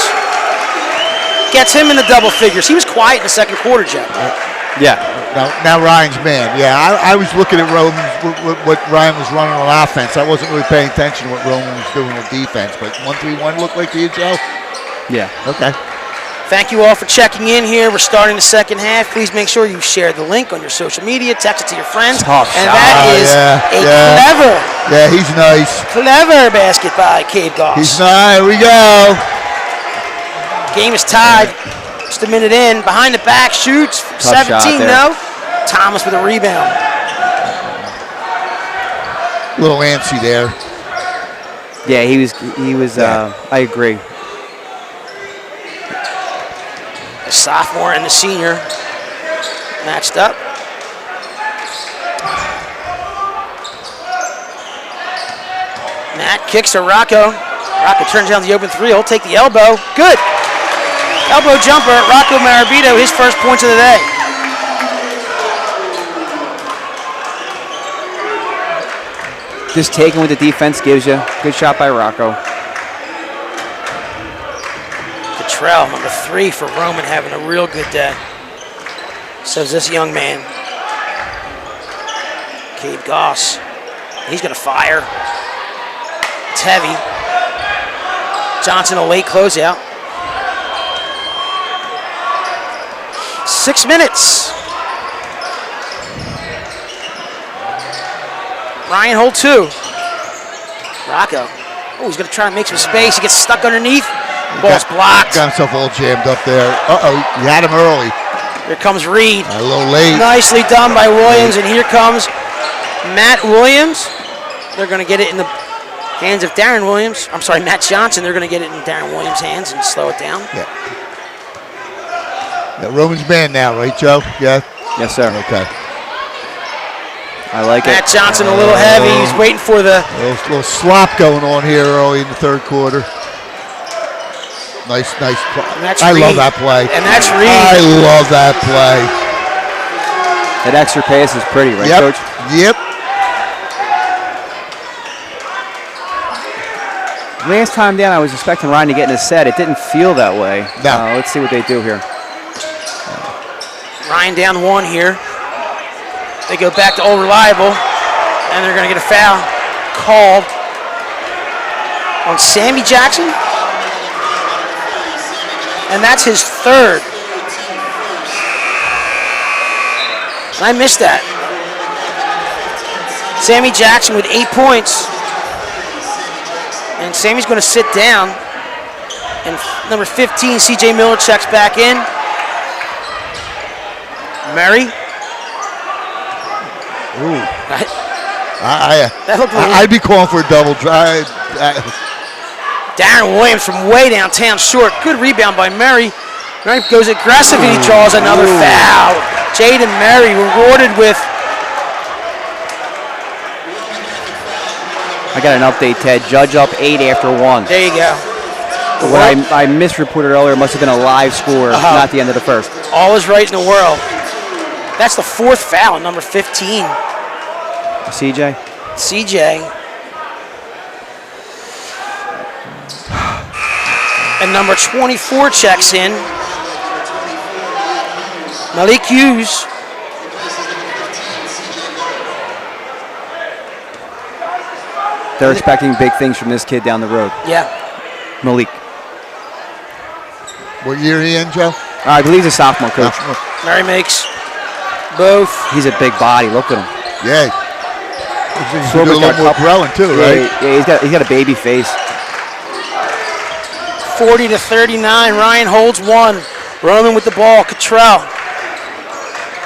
gets him in the double figures. He was quiet in the second quarter, Jeff. Yeah. Now Ryan's man. Yeah, I was looking at Roman, what Ryan was running on offense. I wasn't really paying attention to what Roman was doing on defense. But 1-3-1 looked like to you, Joe? Yeah. Okay. Thank you all for checking in here. We're starting the second half. Please make sure you share the link on your social media, text it to your friends. Tough and shot. that is clever. Yeah, he's nice. Clever basket by Cade Goss. He's nice. Here we go. Game is tied. Just a minute in. Behind the back, shoots. Tough 17, shot there. no. Thomas with a rebound. A little antsy there. Yeah, he was. I agree. The sophomore and the senior matched up. Matt kicks to Rocco. Rocco turns down the open three. He'll take the elbow. Good. Elbow jumper. Rocco Marabito, his first points of the day. Just taking what the defense gives you. Good shot by Rocco. Cottrell, number 3 for Roman, having a real good day. Says this young man. Cade Goss. He's going to fire. It's heavy. Johnson, a late closeout. 6 minutes. Ryan hold 2. Rocco. Oh, he's going to try to make some space. He gets stuck underneath. Ball's blocked. Got himself all jammed up there. Uh-oh, you had him early. Here comes Reed. A little late. Nicely done by Williams, and here comes Matt Williams. They're going to get it in the hands of Darren Williams. I'm sorry, Matt Johnson. They're going to get it in Darren Williams' hands and slow it down. Yeah. Roman's man now, right, Joe? Yeah? Yes, sir. Okay. I like Matt it. Johnson a little heavy. He's waiting for the... Little slop going on here early in the third quarter. Nice. I love that play. And that's Reed. I love that play. That extra pass is pretty, right, Coach? Yep. Last time down, I was expecting Ryan to get in a set. It didn't feel that way. No. Let's see what they do here. Ryan down 1 here. They go back to Old Reliable, and they're going to get a foul called on Sammy Jackson. And that's his 3rd. And I missed that. Sammy Jackson with 8 points. And Sammy's going to sit down. And number 15, C.J. Miller, checks back in. Murray. Ooh. That looked like I'd be calling for a double drive. Darren Williams from way downtown short. Good rebound by Murray. Murray goes aggressive and he draws another foul. Jaden Murray rewarded with... I got an update, Ted. Judge up 8 after 1. There you go. What I misreported earlier must have been a live score, not the end of the first. All is right in the world. That's the 4th foul, number 15. CJ? CJ. And number 24 checks in. Malik Hughes. They're expecting big things from this kid down the road. Yeah. Malik. What year are you in, Joe? I believe he's a sophomore, Coach. Murray makes both. He's a big body. Look at him. Yeah. He's got a little more growing too, right? Yeah, he's got a baby face. 40-39. Ryan holds 1. Roman with the ball. Cottrell.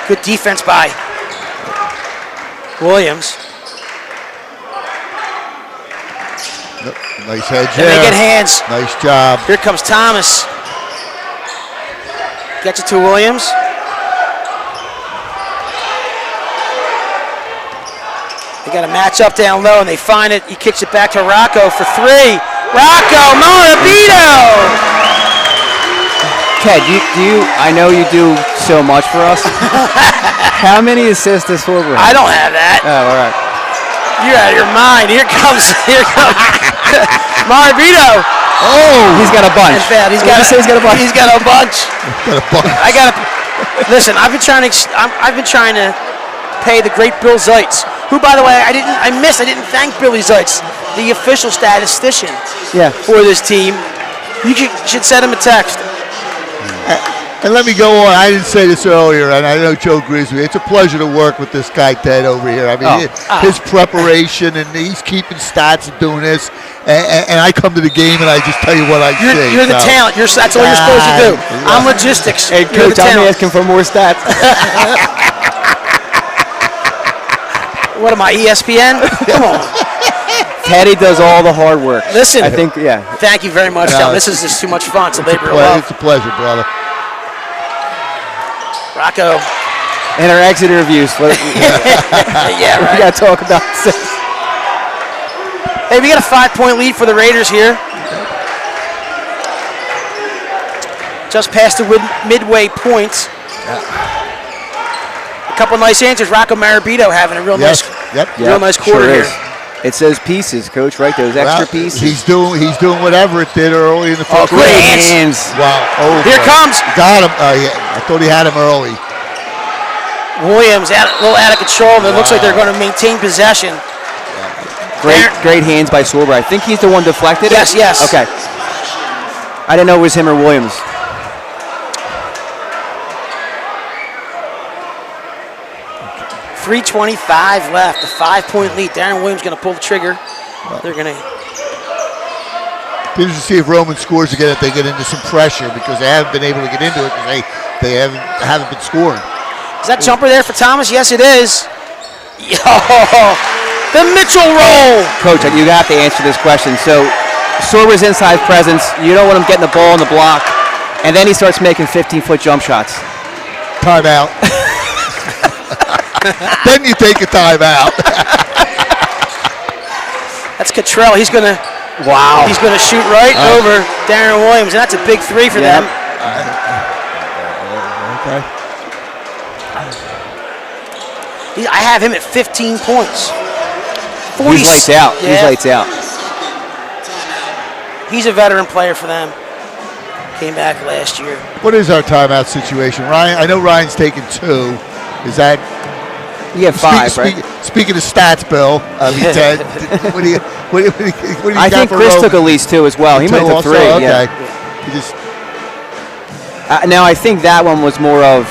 Good defense by Williams. Nice hedge. And they get hands. Nice job. Here comes Thomas. Gets it to Williams. They got a match up down low, and they find it. He kicks it back to Rocco for 3. Rocco Morabito! Ted, I know you do so much for us. How many assists does Forward have? I don't have that. Oh, all right. You're out of your mind. Here comes Morabito. Oh, he's got a bunch. He's got a bunch. He's got a bunch. I got to listen. I've been trying to pay the great Bill Zeitz, who, by the way, I didn't thank Billy Zeitz, the official statistician for this team. You should send him a text. And let me go on. I didn't say this earlier, and I know Joe agrees with me. It's a pleasure to work with this guy, Ted, over here. I mean, his preparation, and he's keeping stats and doing this. And I come to the game, and I just tell you what I see. You're the talent. That's all you're supposed to do. I'm logistics. Hey, Coach, I'm asking for more stats. What am I, ESPN? Come on. Teddy does all the hard work. Listen, I think, thank you very much, John. This is just too much fun. It's a labor of love. It's a pleasure, brother. Rocco. And our exit interviews. Yeah, right. We got to talk about this. Hey, we got a 5-point lead for the Raiders here. Just past the midway point. A couple nice answers. Rocco Marabito having a real nice quarter here. It's those pieces, Coach, right? Those extra pieces. He's doing whatever it did early in the first. Great hands. Wow. Oh, Here comes. Got him. Yeah. I thought he had him early. Williams a little out of control, but it looks like they're going to maintain possession. Great hands by Sorber. I think he's the one deflected it. Yes. Okay. I didn't know it was him or Williams. .325 left, a 5-point lead. Darren Williams going to pull the trigger. They're going to. Interesting to see if Roman scores again, if they get into some pressure, because they haven't been able to get into it because they haven't been scoring. Is that jumper there for Thomas? Yes, it is. Yo, the Mitchell roll. Coach, you have to answer this question. So, Sorber's inside presence. You don't want him getting the ball in the block, and then he starts making 15-foot jump shots. Timeout. Then you take a timeout. That's Cottrell. He's going to. Wow. He's going to shoot right over Darren Williams, and that's a big three for them. Okay. I have him at 15 points. He's lights out. Yeah. He's lights out. He's a veteran player for them. Came back last year. What is our timeout situation, Ryan? I know Ryan's taken 2. Is that? You have 5, right? Speaking of stats, Bill, Ted, what do you I got think for Chris Roman? took at least 2 as well. He might have 3. Okay. Yeah. He just, Now, I think that one was more of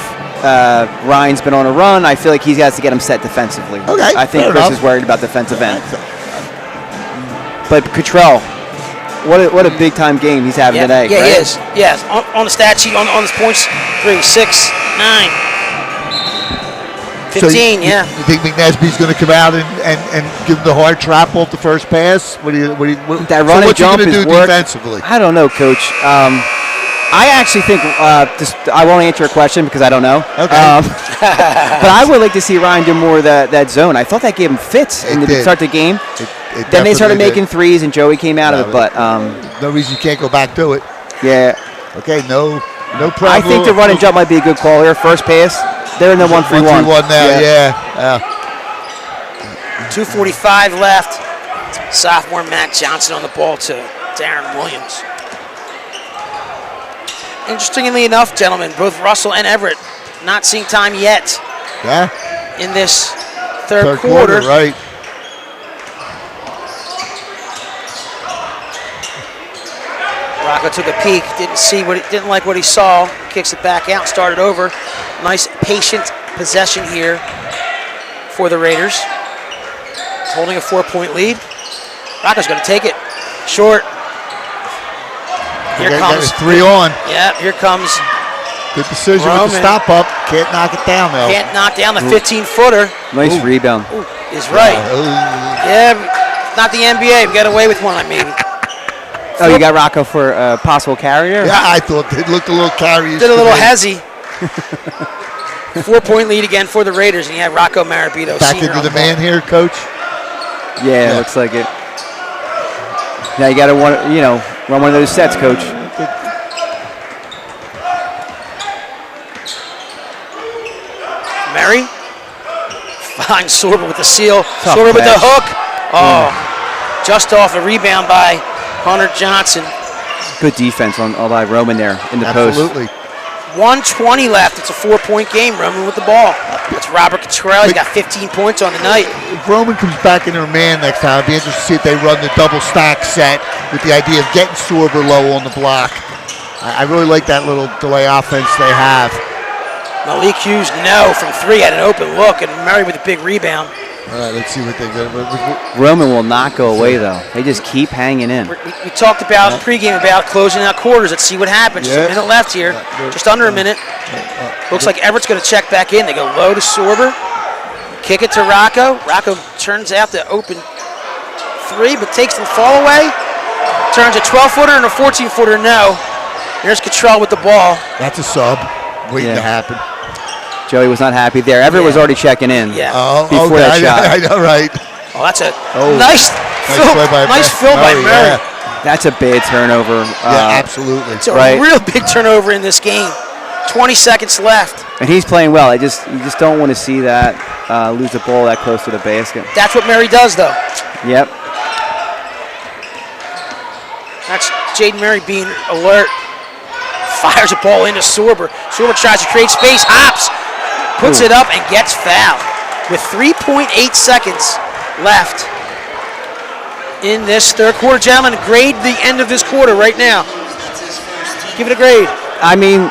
Ryan's been on a run. I feel like he has to get him set defensively. Okay, I think fair Chris enough. is worried about defensive end. But Cottrell, what a big-time game he's having today. Yeah, right? he is. Yes, on the stat sheet, on his points, 3, 6, 9. 15, so you think McNesby's going to come out and give him the hard trap off the first pass? What That run and jump you is going to do work. defensively? I don't know, Coach. I actually think I won't answer a question because I don't know. Okay. But I would like to see Ryan do more of that zone. I thought that gave him fits in the start of the game. It Then they started definitely making threes, and Joey came out of it. But no reason you can't go back to it. yeah, Okay, no problem. I think the run and jump might be a good call here. First pass, they're in the 1-3-1. 1-3-1 now, yeah. 2:45 left. Sophomore Matt Johnson on the ball to Darren Williams. Interestingly enough, gentlemen, both Russell and Everett not seeing time yet in this third quarter. Right. Rocco took a peek, didn't like what he saw, kicks it back out, started over. Nice patient possession here for the Raiders. Holding a 4-point lead. Rocco's going to take it short. Here comes 3 on. Yeah, here comes Good decision Roman. with the stop up. Can't knock it down though. Can't knock down the 15-footer. Nice rebound. Is right. Yeah, not the NBA. We got away with one, maybe. Oh, you got Rocco for a possible carrier? Yeah, I thought it looked a little carry. Did a little hezzy. 4-point lead again for the Raiders, and you have Rocco Marabito. Back into the man here, Coach. Yeah, looks like it. Now you got to run one of those sets, Coach. Murray finds Sorber with the seal. Tough Sorber with the pass. hook. Oh, just off a rebound by Hunter Johnson. Good defense by Roman there in the post. Absolutely. 1:20 left. It's a 4-point game. Roman with the ball. It's Robert Cottrell. He's got 15 points on the night. If Roman comes back in their man next time, it'd be interesting to see if they run the double stack set with the idea of getting Sorber low on the block. I really like that little delay offense they have. Malik Hughes, no, from 3, had an open look, and Murray with a big rebound. All right, let's see what they go. Roman will not go away, though. They just keep hanging in. We talked about pregame about closing out quarters. Let's see what happens. Just a minute left here. Just under a minute. Looks like Everett's going to check back in. They go low to Sorber. Kick it to Rocco. Rocco turns out the open 3, but takes the fall away. Turns a 12-footer and a 14-footer, no. Here's Cottrell with the ball. That's a sub waiting to happen. Joey was not happy there. Everett was already checking in before that shot. I know, right? Oh, that's a nice fill by Murray. That's a bad turnover. Yeah, absolutely. It's a real big turnover in this game. 20 seconds left. And he's playing well. You just don't want to see that lose the ball that close to the basket. That's what Murray does, though. Yep. That's Jaden Murray being alert. Fires a ball into Sorber. Sorber tries to create space, hops, puts it up, and gets fouled with 3.8 seconds left in this third quarter. Gentlemen, grade the end of this quarter right now. Give it a grade. I mean,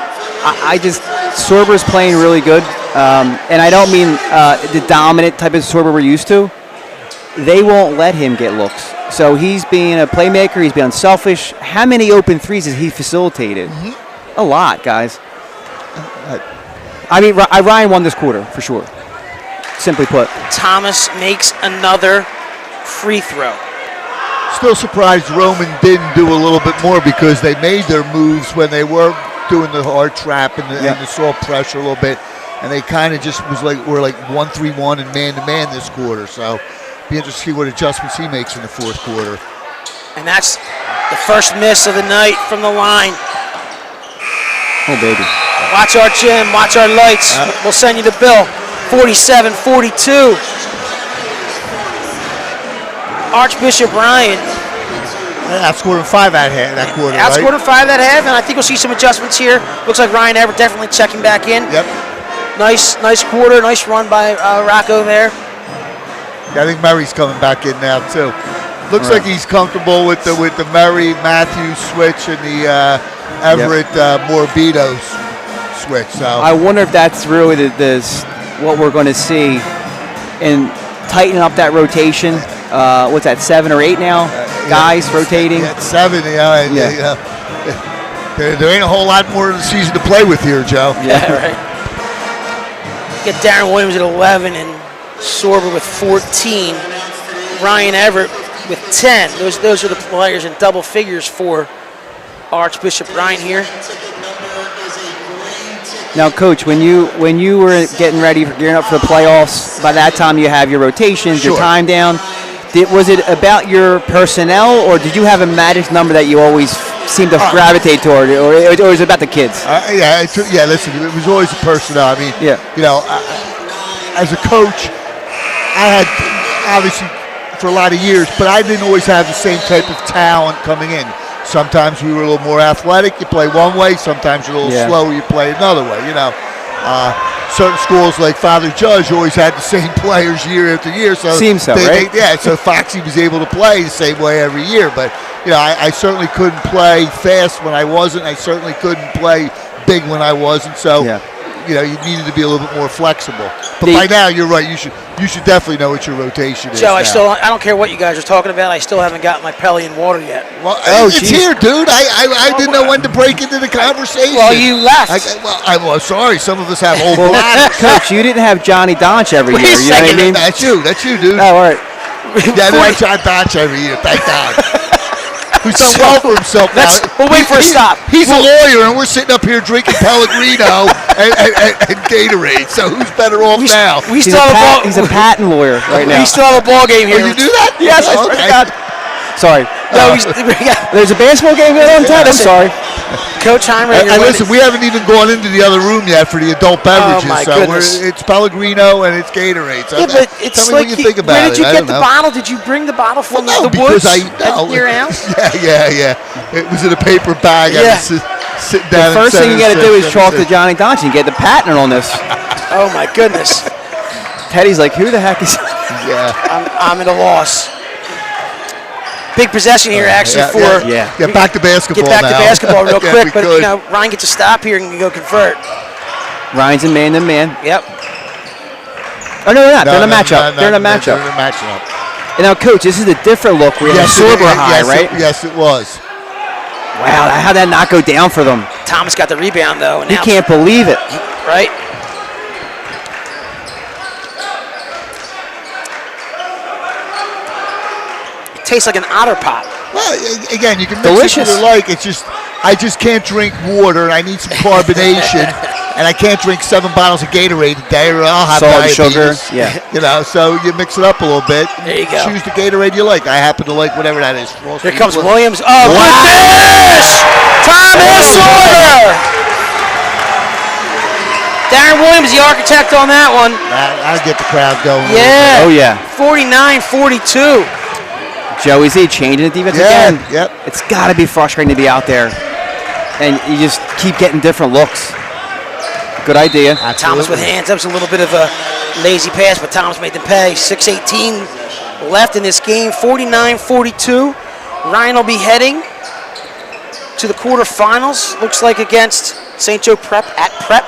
Sorber's playing really good, and I don't mean the dominant type of Sorber we're used to. They won't let him get looks. So he's being a playmaker. He's being unselfish. How many open threes has he facilitated? A lot, guys. I mean, Ryan won this quarter for sure. Simply put. Thomas makes another free throw. Still surprised Roman didn't do a little bit more because they made their moves when they were doing the hard trap and the soft pressure a little bit, and they kind of just were like 1-3-1 and man-to-man this quarter. So be interested to see what adjustments he makes in the fourth quarter. And that's the first miss of the night from the line. Oh, baby. Watch our gym, watch our lights. We'll send you the bill. 47-42. Archbishop Ryan. Outscored him 5 at half that quarter, Outscored right? him 5 at half, and I think we'll see some adjustments here. Looks like Ryan Everett definitely checking back in. Yep. Nice quarter, nice run by Rocco there. Yeah, I think Murray's coming back in now too. Looks like he's comfortable with the Murray Matthews switch and the Everett Morbido switch. So I wonder if that's really what we're going to see in tightening up that rotation. What's that, 7 or 8 now? Guys rotating. Yeah, 7. There ain't a whole lot more of the season to play with here, Joe. Yeah, right. Get Darren Williams at 11 and Sorber with 14. Ryan Everett with 10. Those are the players in double figures for Archbishop Ryan here. Now, Coach, when you were getting ready for gearing up for the playoffs, by that time you have your rotations, your time down. Was it about your personnel, or did you have a magic number that you always seem to gravitate toward, or was it about the kids? Listen, it was always the personnel. I mean, as a coach, I had obviously for a lot of years, but I didn't always have the same type of talent coming in. Sometimes we were a little more athletic, you play one way. Sometimes you're a little slower, you play another way. Certain schools like Father Judge always had the same players year after year. So right? So Foxy was able to play the same way every year. But I certainly couldn't play fast when I wasn't. I certainly couldn't play big when I wasn't. So you needed to be a little bit more flexible. But by now, you're right. You should definitely know what your rotation is. Joe, I don't care what you guys are talking about. I still haven't got my Pelian water yet. Well, it's here, dude. I didn't know when to break into the conversation. Well, you left. I'm sorry. Some of us have old bladders. Coach, you didn't have Johnny Donch every year. You know what I mean? That's you, dude. Oh, all right. Yeah, I didn't have John Donch every year. Thank God. Who's done well for himself now. We'll wait for a stop. He's a lawyer, and we're sitting up here drinking Pellegrino and Gatorade. So who's better off now? He's a patent lawyer right now. We still have a ball game here. Oh, you do that? Yes. Oh, okay. Sorry. No, there's a basketball game going on tonight. I'm sorry. Coach Heimer. And listen, we haven't even gone into the other room yet for the adult beverages. Oh my so goodness. It's Pellegrino and it's Gatorade. So but it's tell me like what you think about where did you it. get the bottle? Did you bring the bottle from the because woods at your house? Yeah. It was in a paper bag. I was sitting down. The first thing you got to do is talk to Johnny Donch and get the patent on this. Oh my goodness. Teddy's like, who the heck is? Yeah. I'm at a loss. Big possession here, actually, back to basketball. Get back now. to basketball real quick, but could. Ryan gets a stop here and can go convert. Ryan's a man-to-man. Yep. Oh no, they're not. They're in a matchup. They're in a matchup. And now, Coach, this is a different look. We have Sorber high, right? Yes, it was. Wow, how did that not go down for them? Thomas got the rebound though. And he can't believe it. Right. Tastes like an Otter Pop. Well, again, you can mix delicious. it like. It's just, I just can't drink water. I need some carbonation, and I can't drink 7 bottles of Gatorade a day, or I'll have salt, diabetes. sugar. So you mix it up a little bit. There you go. Choose the Gatorade you like. I happen to like whatever that is. Here comes Williams. Oh, good dish! Thomas Sorber! Darren Williams, the architect on that one. I'll get the crowd going. Yeah. Oh, yeah. 49-42. Joey Z changing the defense Yeah, again. yep. It's got to be frustrating to be out there. And you just keep getting different looks. Good idea. Thomas with hands. That was a little bit of a lazy pass, but Thomas made them pay. 6:18 left in this game. 49-42. Ryan will be heading to the quarterfinals. Looks like against St. Joe Prep at Prep.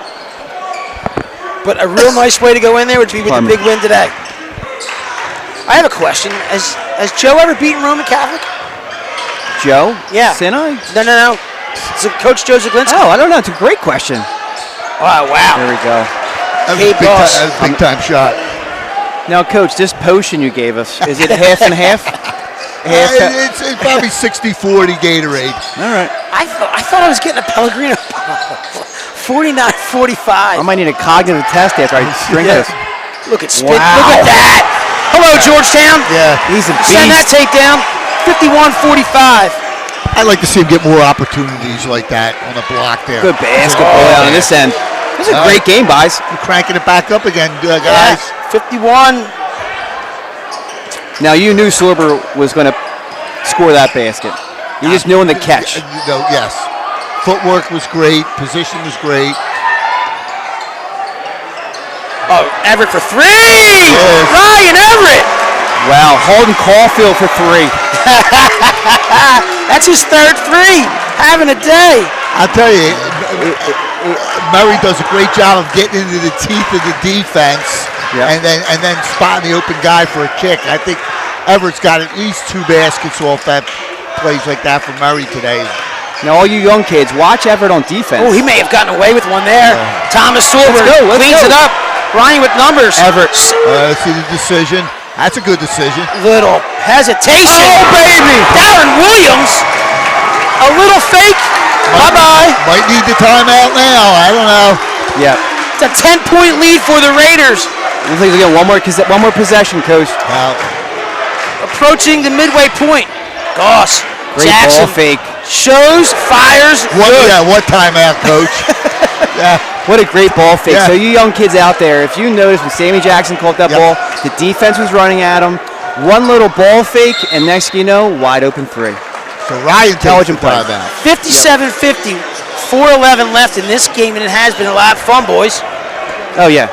But a real nice way to go in there would be with the big win today. I have a question. Has Joe ever beaten Roman Catholic? Joe? Yeah. Sinai? No. It's Coach Joe Zaglinski. Oh, I don't know. It's a great question. Oh, wow. There we go. That was Hey, a big boss. that was a big time shot. Now, Coach, this potion you gave us, is it half and half? It's probably 60-40 Gatorade. All right. I thought I was getting a Pellegrino bottle. 49-45. I might need a cognitive test after I drink this. Look at spin. Wow. Look at that. Hello, Georgetown. Yeah. He's a Send that beast. tape down. 51-45. I'd like to see him get more opportunities like that on the block there. Good basketball out on this end. This is a great game, guys. You're cranking it back up again, guys. Yeah, 51. Now, you knew Sorber was going to score that basket. You just knew in the catch. Yes. Footwork was great. Position was great. Oh, Everett for three. Ryan Everett. Wow, Holden Caulfield for three. That's his third three. Having a day. I'll tell you, Murray does a great job of getting into the teeth of the defense and then spotting the open guy for a kick. I think Everett's got at least 2 baskets off that plays like that for Murray today. Now, all you young kids, watch Everett on defense. Oh, he may have gotten away with one there. Thomas Sorber Let's cleans go. it up. Ryan with numbers. Everett. Let's see the decision. That's a good decision. Little hesitation. Oh, baby. Darren Williams. A little fake. Bye-bye. Might need the timeout now. I don't know. Yeah. It's a 10-point lead for the Raiders. Looks like they'll get one more possession, Coach. Approaching the midway point. Goss. Great Jackson ball fake. shows, fires. What timeout, Coach? Yeah. What a great ball fake. Yeah. So you young kids out there, if you notice when Sammy Jackson caught that ball, the defense was running at him. One little ball fake, and next thing you know, wide open three. So Ryan takes the Intelligent play. timeout. 57-50. 4:11 left in this game, and it has been a lot of fun, boys. Oh, yeah.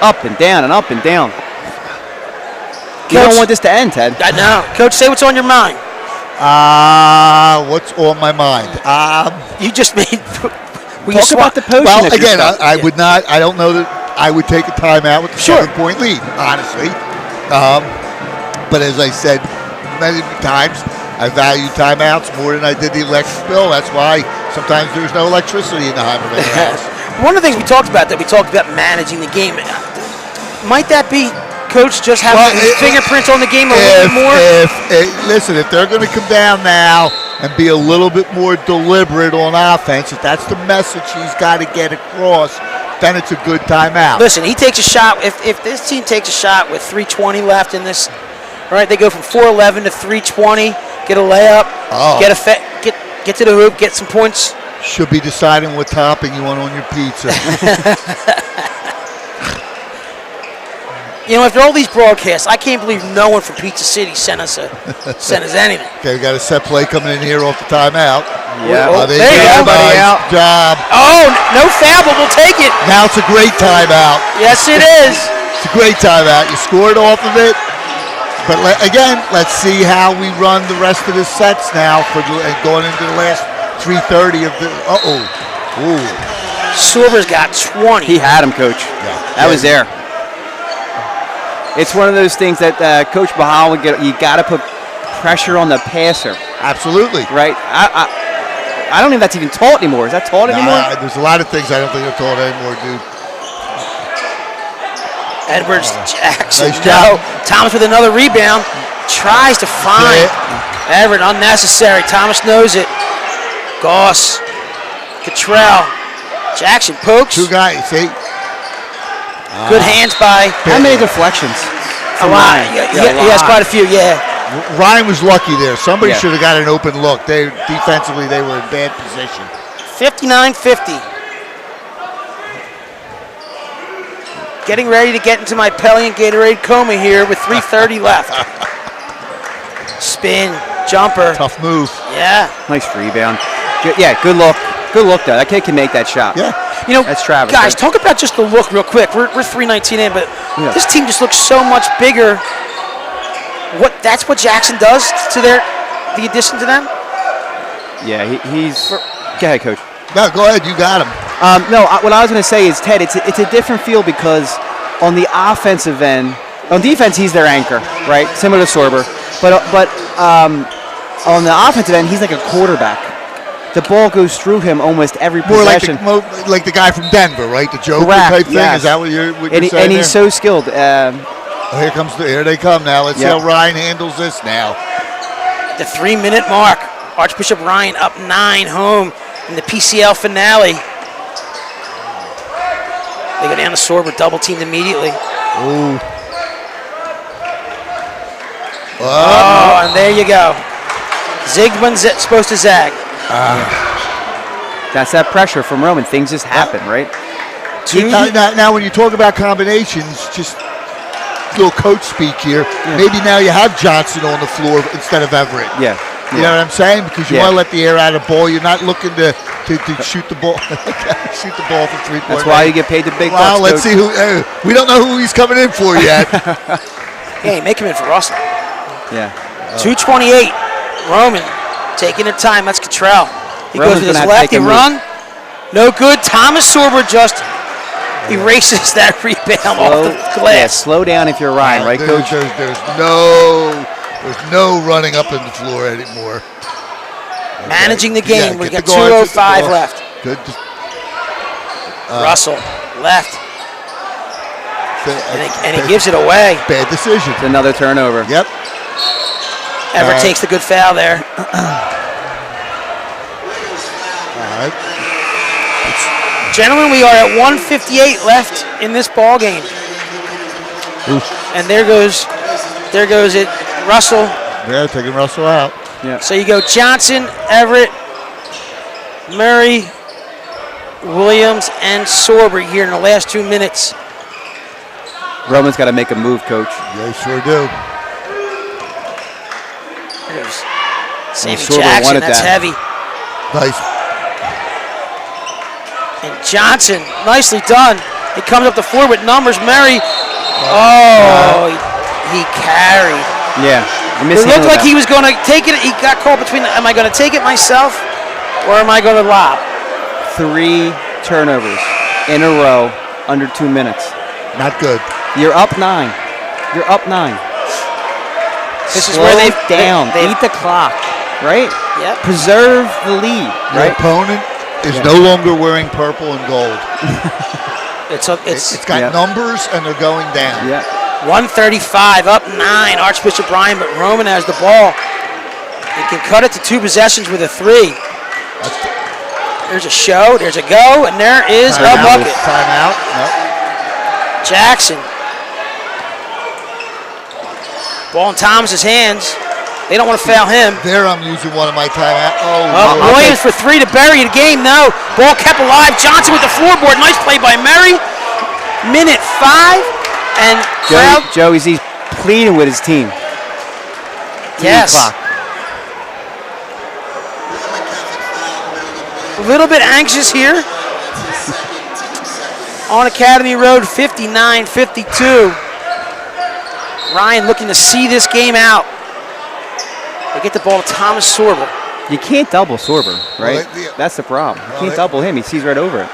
Up and down and up and down. You Coach- don't want this to end, Ted. I know. Coach, say what's on your mind. What's on my mind? You just made... Talk about the potion. Well, if you're again, stuck. I would not. I don't know that I would take a timeout with the 7-point lead, honestly. But as I said many times, I value timeouts more than I did the electric bill. That's why sometimes there's no electricity in the Heimerman house. One of the things we talked about managing the game. Might that be Coach just having his fingerprints on the game a little bit more? Listen, if they're going to come down now and be a little bit more deliberate on offense, if that's the message he's got to get across, then it's a good timeout. Listen, he takes a shot. If this team takes a shot with 3:20 left in this, right? They go from 4:11 to 3:20. Get a layup. Get to the hoop. Get some points. Should be deciding what topping you want on your pizza. You know, after all these broadcasts, I can't believe no one from Pizza City sent us anything. Okay, we got a set play coming in here off the timeout. Yeah. There you go. Everybody out. Job. Oh, no foul, but we'll take it. Now it's a great timeout. Yes, it is. It's a great timeout. You scored off of it. But again, let's see how we run the rest of the sets now for going into the last 3:30 of the. Ooh. Silver's got 20. He had him, Coach. That was there. It's one of those things that Coach Bahal would get. You got to put pressure on the passer. Absolutely. Right? I don't think that's even taught anymore. Is that taught anymore? There's a lot of things I don't think are taught anymore, dude. Edwards, Jackson. Nice job. No. Thomas with another rebound. Tries to find Everett. Unnecessary. Thomas knows it. Goss. Cottrell. Jackson pokes. Two guys, see? Good hands by. How many deflections? A lot. He has quite a few, yeah. Ryan was lucky there. Somebody Yeah. should have got an open look. Defensively, they were in bad position. 59-50. getting ready to get into my Pelly and Gatorade coma here with 3:30 left. Spin, jumper. Tough move. Yeah. Nice rebound. Good look. Good look, though. That kid can make that shot. Yeah. You know, That's Travis. guys, talk about just the look real quick. We're 3:19 in, but Yeah. this team just looks so much bigger. That's what Jackson does to the addition to them? Yeah, he's. Go ahead, Coach. No, go ahead. You got him. What I was going to say is, Ted, it's a different feel because on the offensive end, on defense, he's their anchor, right? Similar to Sorber. But on the offensive end, he's like a quarterback. The ball goes through him almost every possession. More like the guy from Denver, right? The Joker Correct, type thing. yes. Is that what you're saying? And he's so skilled. Here they come now. Let's see how Ryan handles this now. The 3-minute mark. Archbishop Ryan up 9 home in the PCL finale. They go down to Sorber, double teamed immediately. Ooh. Oh, and there you go. Zygmun's supposed to zag. That's that pressure from Roman. Things just happen, right? Now, when you talk about combinations, just little coach speak here. Yeah. Maybe now you have Johnson on the floor instead of Everett. Yeah. You know what I'm saying? Because you want to let the air out of the ball. You're not looking to shoot the ball. Shoot the ball from 3-point. That's why you get paid the big bucks. Well, let's see who. We don't know who he's coming in for yet. Hey, make him in for Russell. Yeah. 2:28. Roman taking their time. That's Cottrell. He Roman's goes with his gonna have to lefty take a move. run. No good. Thomas Sorber just erases that rebound off the glass. Yeah, slow down if you're Ryan, right, Coach? There's no running up in the floor anymore. Okay. Managing the game. Yeah, We've get got the guards, 2:05 get the left. Good. Russell, left. And he gives it away. Bad decision. It's another turnover. Yep. Everett takes the good foul there. All right. Gentlemen, we are at 1:58 left in this ball game. And there goes it. Russell. Yeah, taking Russell out. Yeah. So you go Johnson, Everett, Murray, Williams, and Sorber here in the last 2 minutes. Roman's got to make a move, Coach. Yeah, sure do. There's Sammy Sorber Jackson, wanted that's that. heavy. Nice. And Johnson, nicely done. He comes up the floor with numbers. Murray, he carried. Yeah. It looked like he was going to take it. He got caught between, am I going to take it myself or am I going to lob? 3 turnovers in a row under 2 minutes. Not good. You're up 9. You're up 9. This is Slow where down. they've Eat the clock, right? Yep. Preserve the lead, Your right? opponent is no longer wearing purple and gold. It's got numbers and they're going down. Yeah. 135, up 9, Archbishop Bryan, but Roman has the ball. He can cut it to 2 possessions with a 3. There's a show, there's a go, and there is a bucket. Timeout. Nope. Jackson. Ball in Thomas's hands. They don't want to foul him. There I'm using one of my timeouts. Williams for 3 to bury the game. No. Ball kept alive. Johnson with the floorboard. Nice play by Murray. Minute 5. And crowd. Joey's pleading with his team. Yes. A little bit anxious here. On Academy Road, 59-52. Ryan looking to see this game out. They get the ball to Thomas Sorber. You can't double Sorber, right? Well, That's the problem. You can't double him. He sees right over it.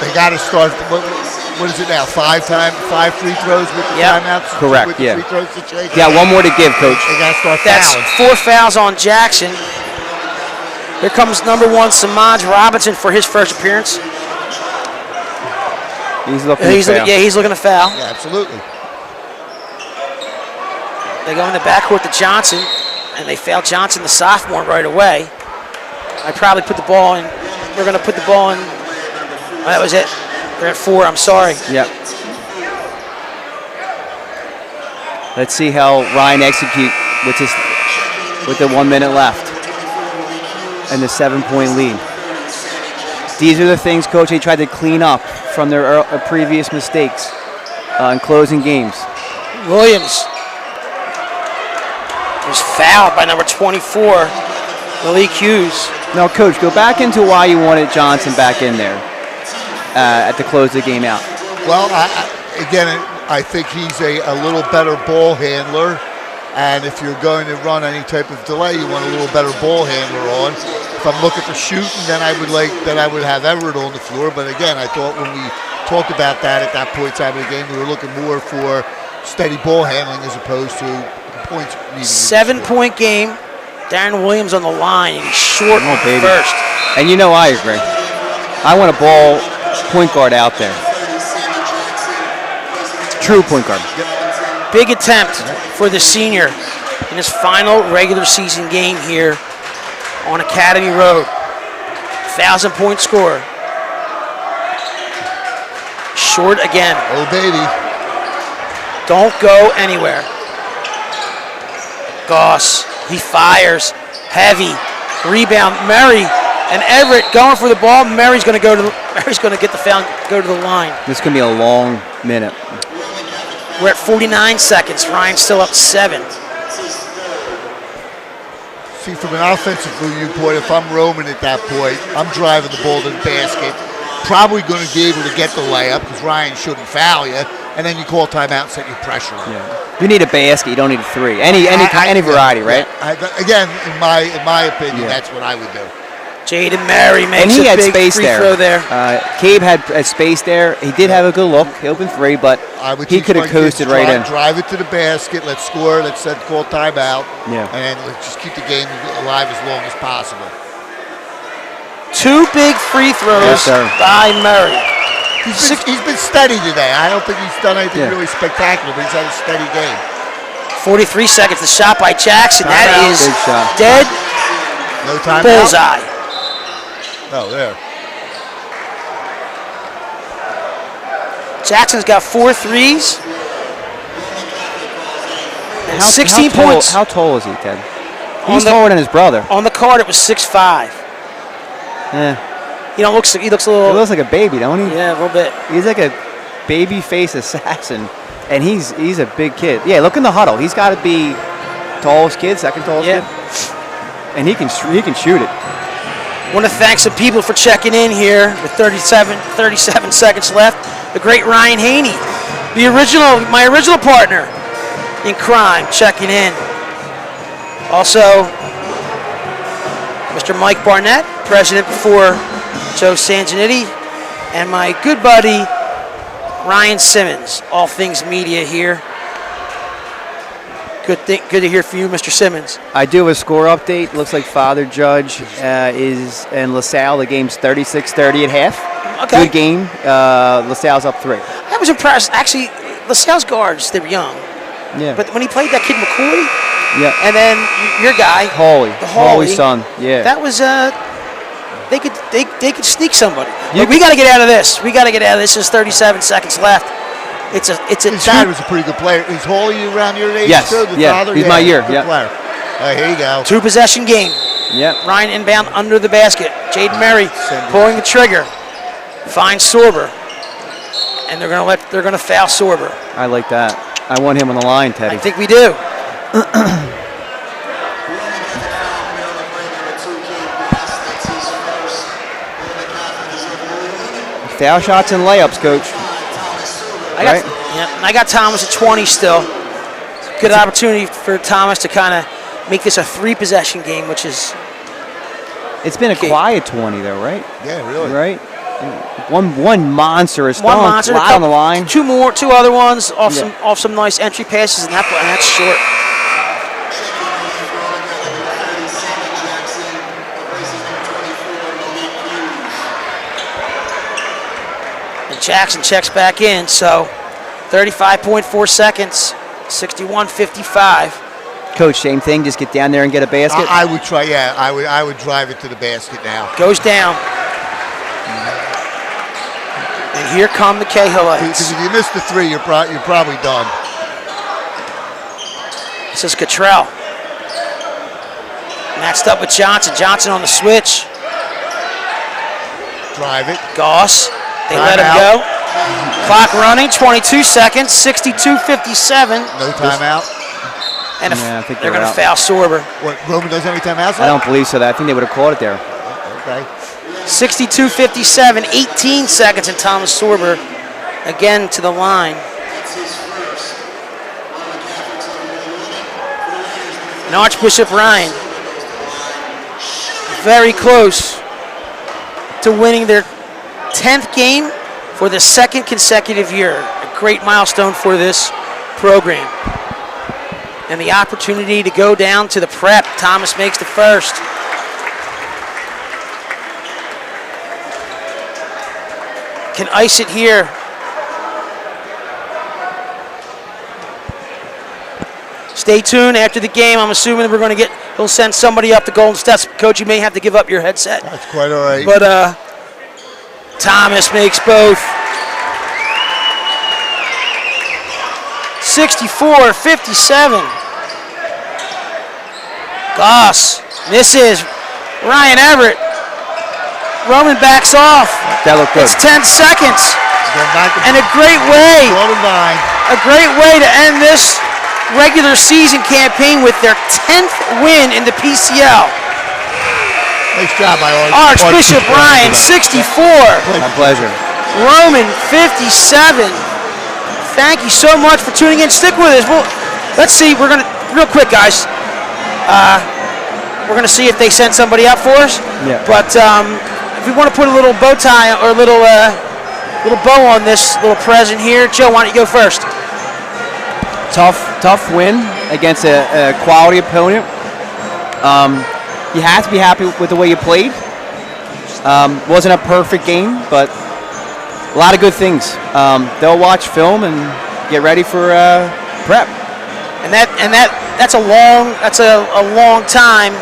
They got to start. What is it now? 5 free throws with the timeouts? Correct, with the free throws situation? Yeah, one more to give, Coach. They got to start That's fouling. 4 fouls on Jackson. Here comes number 1, Samaj Robinson for his first appearance. He's looking to foul. He's looking to foul. Yeah, absolutely. They go in the backcourt to Johnson, and they foul Johnson, the sophomore, right away. I probably put the ball in. We're going to put the ball in. Oh, that was it. They're at 4. I'm sorry. Yep. Let's see how Ryan execute with the 1 minute left and the 7-point lead. These are the things, Coach, they tried to clean up from their previous mistakes in closing games. Williams was fouled by number 24, Malik Hughes. Now, Coach, go back into why you wanted Johnson back in there at the close of the game out. Well, I think he's a little better ball handler, and if you're going to run any type of delay, you want a little better ball handler on. If I'm looking for shooting, then I would have Everett on the floor. But again, I thought when we talked about that at that point in time of the game, we were looking more for steady ball handling as opposed to points needed. 7-point game. Darren Williams on the line. He's short on first. And you know I agree. I want a ball point guard out there. True point guard. Big attempt for the senior in his final regular season game here on Academy Road. 1,000-point score. Short again. Oh, baby. Don't go anywhere. Goss, he fires. Heavy. Rebound. Murray and Everett going for the ball. Murray's going to get the foul, go to the line. This can be a long minute. We're at 49 seconds. Ryan's still up 7. See, from an offensive viewpoint, if I'm roaming at that point, I'm driving the ball to the basket. Probably going to be able to get the layup because Ryan shouldn't foul you, and then you call timeout and set your pressure on. Yeah. You need a basket. You don't need a 3. Any variety, right? Again, in my opinion, that's what I would do. Jaden Murray makes and he a had big space free there. throw there. Cabe had space there. He did have a good look. He opened 3, but he could have coasted right in. Drive it to the basket. Let's score. Let's call timeout. Yeah. And let's just keep the game alive as long as possible. 2 big free throws by Murray. He's been steady today. I don't think he's done anything really spectacular, but he's had a steady game. 43 seconds. The shot by Jackson. That is big shot. Dead. No timeout. Bullseye. Oh, there. Jackson's got 4 threes. And 16 points. How tall is he, Ted? He's taller than his brother. On the card, it was 6'5". Yeah. He looks a little. He looks like a baby, don't he? Yeah, a little bit. He's like a baby face assassin, and he's a big kid. Yeah, look in the huddle. He's got to be tallest kid, second tallest kid, and he can shoot it. Want to thank some people for checking in here with 37 seconds left. The great Ryan Haney, my original partner in crime, checking in. Also, Mr. Mike Barnett, president before Joe Sanginetti, and my good buddy Ryan Simmons, all things media here. Good to hear from you, Mr. Simmons. I do have a score update. Looks like Father Judge is in LaSalle. The game's 36-30 at half. Okay. Good game. LaSalle's up 3. I was impressed. Actually, LaSalle's guards, they were young. Yeah. But when he played that kid McCoy, and then your guy, Hawley's son, that was they could sneak somebody. We got to get out of this. There's 37 seconds left. His dad was a pretty good player. Is Hawley around your age? Yes. Too? Father? He's my year. Good player. Here you go. 2-possession game. Yep. Ryan inbound under the basket. Jaden Murray pulling the trigger. Finds Sorber, and they're gonna foul Sorber. I like that. I want him on the line, Teddy. I think we do. Foul shots and layups, Coach. I got Thomas at 20 still. Good opportunity for Thomas to kind of make this a 3-possession game, which is. It's been a quiet 20 though, right? Yeah, really. Right. One monster is one monster on the line. 2 other ones off some nice entry passes, and that's short. And Jackson checks back in, so 35.4 seconds, 61-55. Coach, same thing. Just get down there and get a basket. I would try. Yeah, I would drive it to the basket now. Goes down. And here come the Cahillites. Because if you miss the 3, you're probably done. This is Cottrell. Matched up with Johnson. Johnson on the switch. Drive it. Goss They let him go. Clock running, 22 seconds, 62:57. No timeout. And I think they're going to foul Sorber. What, Roman doesn't have any timeouts? I don't believe so. I think they would have called it there. Okay. 62:57, 18 seconds, and Thomas Sorber again to the line. And Archbishop Ryan very close to winning their 10th game for the second consecutive year. A great milestone for this program. And the opportunity to go down to the prep. Thomas makes the first. Can ice it here. Stay tuned after the game. I'm assuming he'll send somebody up the Golden Steps. Coach, you may have to give up your headset. That's quite all right. But Thomas makes both. 64-57. Goss misses. Ryan Everett. Roman backs off. That looked good. It's 10 seconds. And a great way to end this regular season campaign with their 10th win in the PCL. Nice job by Archbishop Ryan, 64. My pleasure. Roman, 57. Thank you so much for tuning in. Stick with us. Well, let's see. We're gonna real quick, guys. We're gonna see if they send somebody out for us. Yeah. But if we want to put a little bow tie or a little bow on this little present here, Joe, why don't you go first? Tough win against a quality opponent. You have to be happy with the way you played. Wasn't a perfect game, but a lot of good things. They'll watch film and get ready for prep. And that's a long time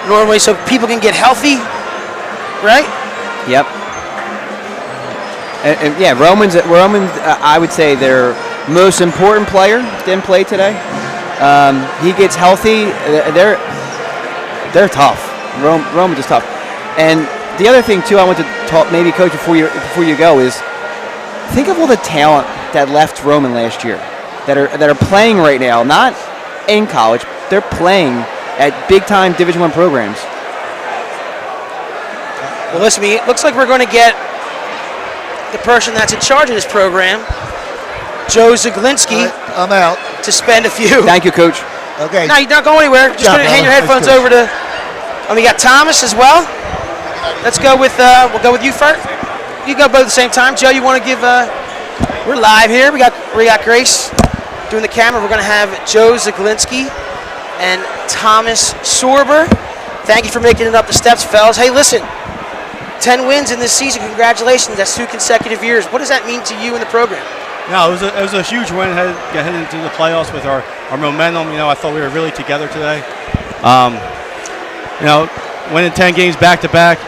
normally, so people can get healthy, right? Yep. And yeah, Romans. I would say their most important player didn't play today. He gets healthy. They're tough. Romans is tough. And the other thing too, I want to talk maybe, Coach, before you go, is think of all the talent that left Roman last year that are playing right now, not in college. They're playing at big time Division I programs. Well, listen, it looks like we're going to get the person that's in charge of this program, Joe Zaglinski. I'm out. To spend a few. Thank you, Coach. Okay. No, you don't go anywhere. Just going to hand your headphones over to. We got Thomas as well. Let's go with. We'll go with you first. You go both at the same time. Joe, you want to give? We're live here. We got Grace doing the camera. We're going to have Joe Zaglinski and Thomas Sorber. Thank you for making it up the steps, fellas. Hey, listen. 10 wins in this season. Congratulations. That's 2 consecutive years. What does that mean to you in the program? No, it was a huge win heading into the playoffs with our momentum. I thought we were really together today. Winning 10 games back to back,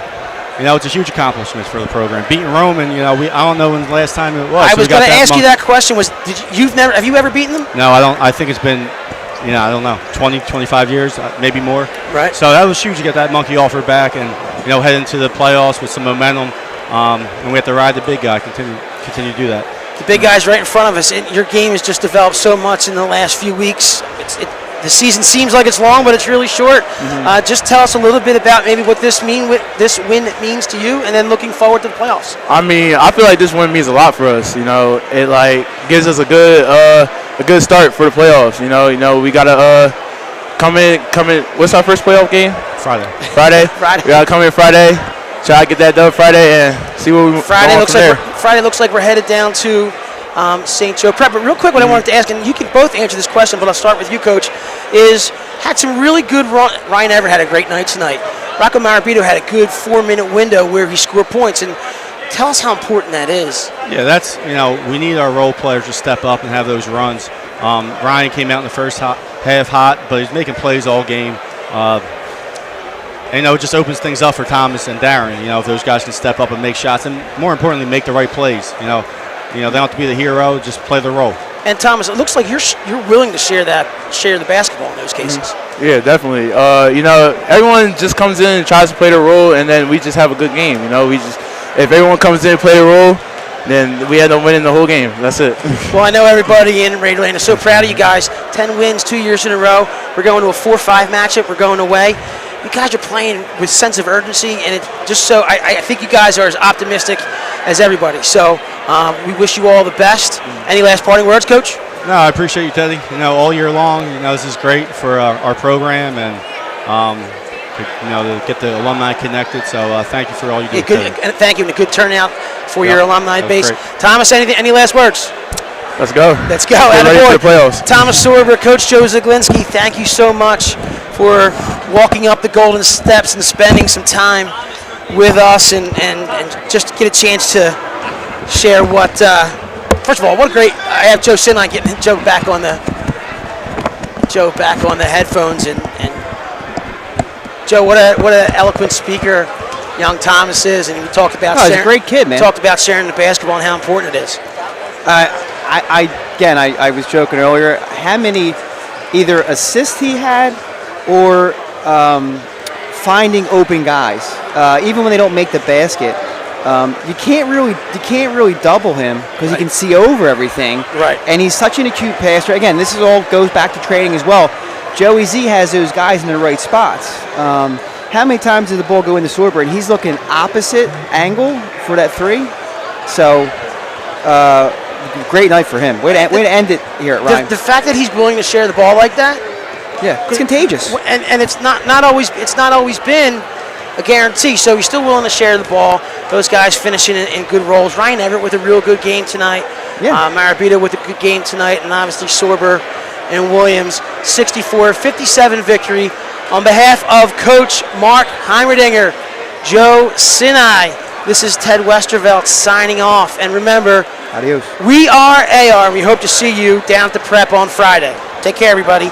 it's a huge accomplishment for the program. Beating Roman, I don't know when the last time it was. I was going to ask you that question. Have you ever beaten them? No, I don't. I think it's been, I don't know, 20, 25 years, maybe more. Right. So that was huge to get that monkey offer back and head into the playoffs with some momentum. And we have to ride the big guy. Continue to do that. The big guy's right in front of us. Your game has just developed so much in the last few weeks. The season seems like it's long, but it's really short. Mm-hmm. Just tell us a little bit about maybe what this win means to you, and then looking forward to the playoffs. I feel like this win means a lot for us. It gives us a good start for the playoffs. We gotta come in. What's our first playoff game? Friday. We gotta come in Friday. Try to get that done Friday and see what we Friday looks like we're headed down to St. Joe Prep. But real quick, what I wanted to ask, and you can both answer this question, but I'll start with you, Coach, is had some really good Ryan Everett had a great night tonight. Rocco Marabito had a good 4-minute window where he scored points, and tell us how important that is. Yeah, that's, we need our role players to step up and have those runs. Ryan came out in the first half hot, but he's making plays all game. And, it just opens things up for Thomas and Darren, if those guys can step up and make shots and, more importantly, make the right plays. They don't have to be the hero, just play the role. And, Thomas, it looks like you're willing to share the basketball in those cases. Mm-hmm. Yeah, definitely. Everyone just comes in and tries to play their role, and then we just have a good game. If everyone comes in and play their role, then we end up winning the whole game. That's it. Well, I know everybody in Raiderland is so proud of you guys. 10 wins, 2 years in a row. We're going to a 4-5 matchup. We're going away. You guys are playing with sense of urgency, and it's just so I think you guys are as optimistic as everybody. So we wish you all the best. Any last parting words, Coach? No, I appreciate you, Teddy. All year long, this is great for our program and, to get the alumni connected. So thank you for all you do. And thank you, and a good turnout for your alumni base. Great. Thomas, any last words? Let's go. Let's go. Get ready for the playoffs. Thomas Sorber, Coach Joe Zaglinski, thank you so much for walking up the golden steps and spending some time with us and just get a chance to share what, first of all, what a great, I have Joe Sinline getting Joe back on the headphones and Joe, what an eloquent speaker young Thomas is, and he talked about he's a great kid, man. Talked about sharing the basketball and how important it is. I was joking earlier. How many either assists he had or finding open guys, even when they don't make the basket. You can't really double him because he can see over everything. Right. And he's such an acute passer. Again, this is all goes back to training as well. Joey Z has those guys in the right spots. How many times did the ball go into Sorber and he's looking opposite angle for that three? So, great night for him. Way to end it here at Ryan. The fact that he's willing to share the ball like that, yeah, it's contagious. And it's not always been a guarantee. So he's still willing to share the ball. Those guys finishing in good roles. Ryan Everett with a real good game tonight. Yeah. Marabita with a good game tonight, and obviously Sorber and Williams. 64-57 victory. On behalf of Coach Mark Heimerdinger, Joe Sinai, this is Ted Westervelt signing off. And remember, adios. We are AR, and we hope to see you down at the prep on Friday. Take care, everybody.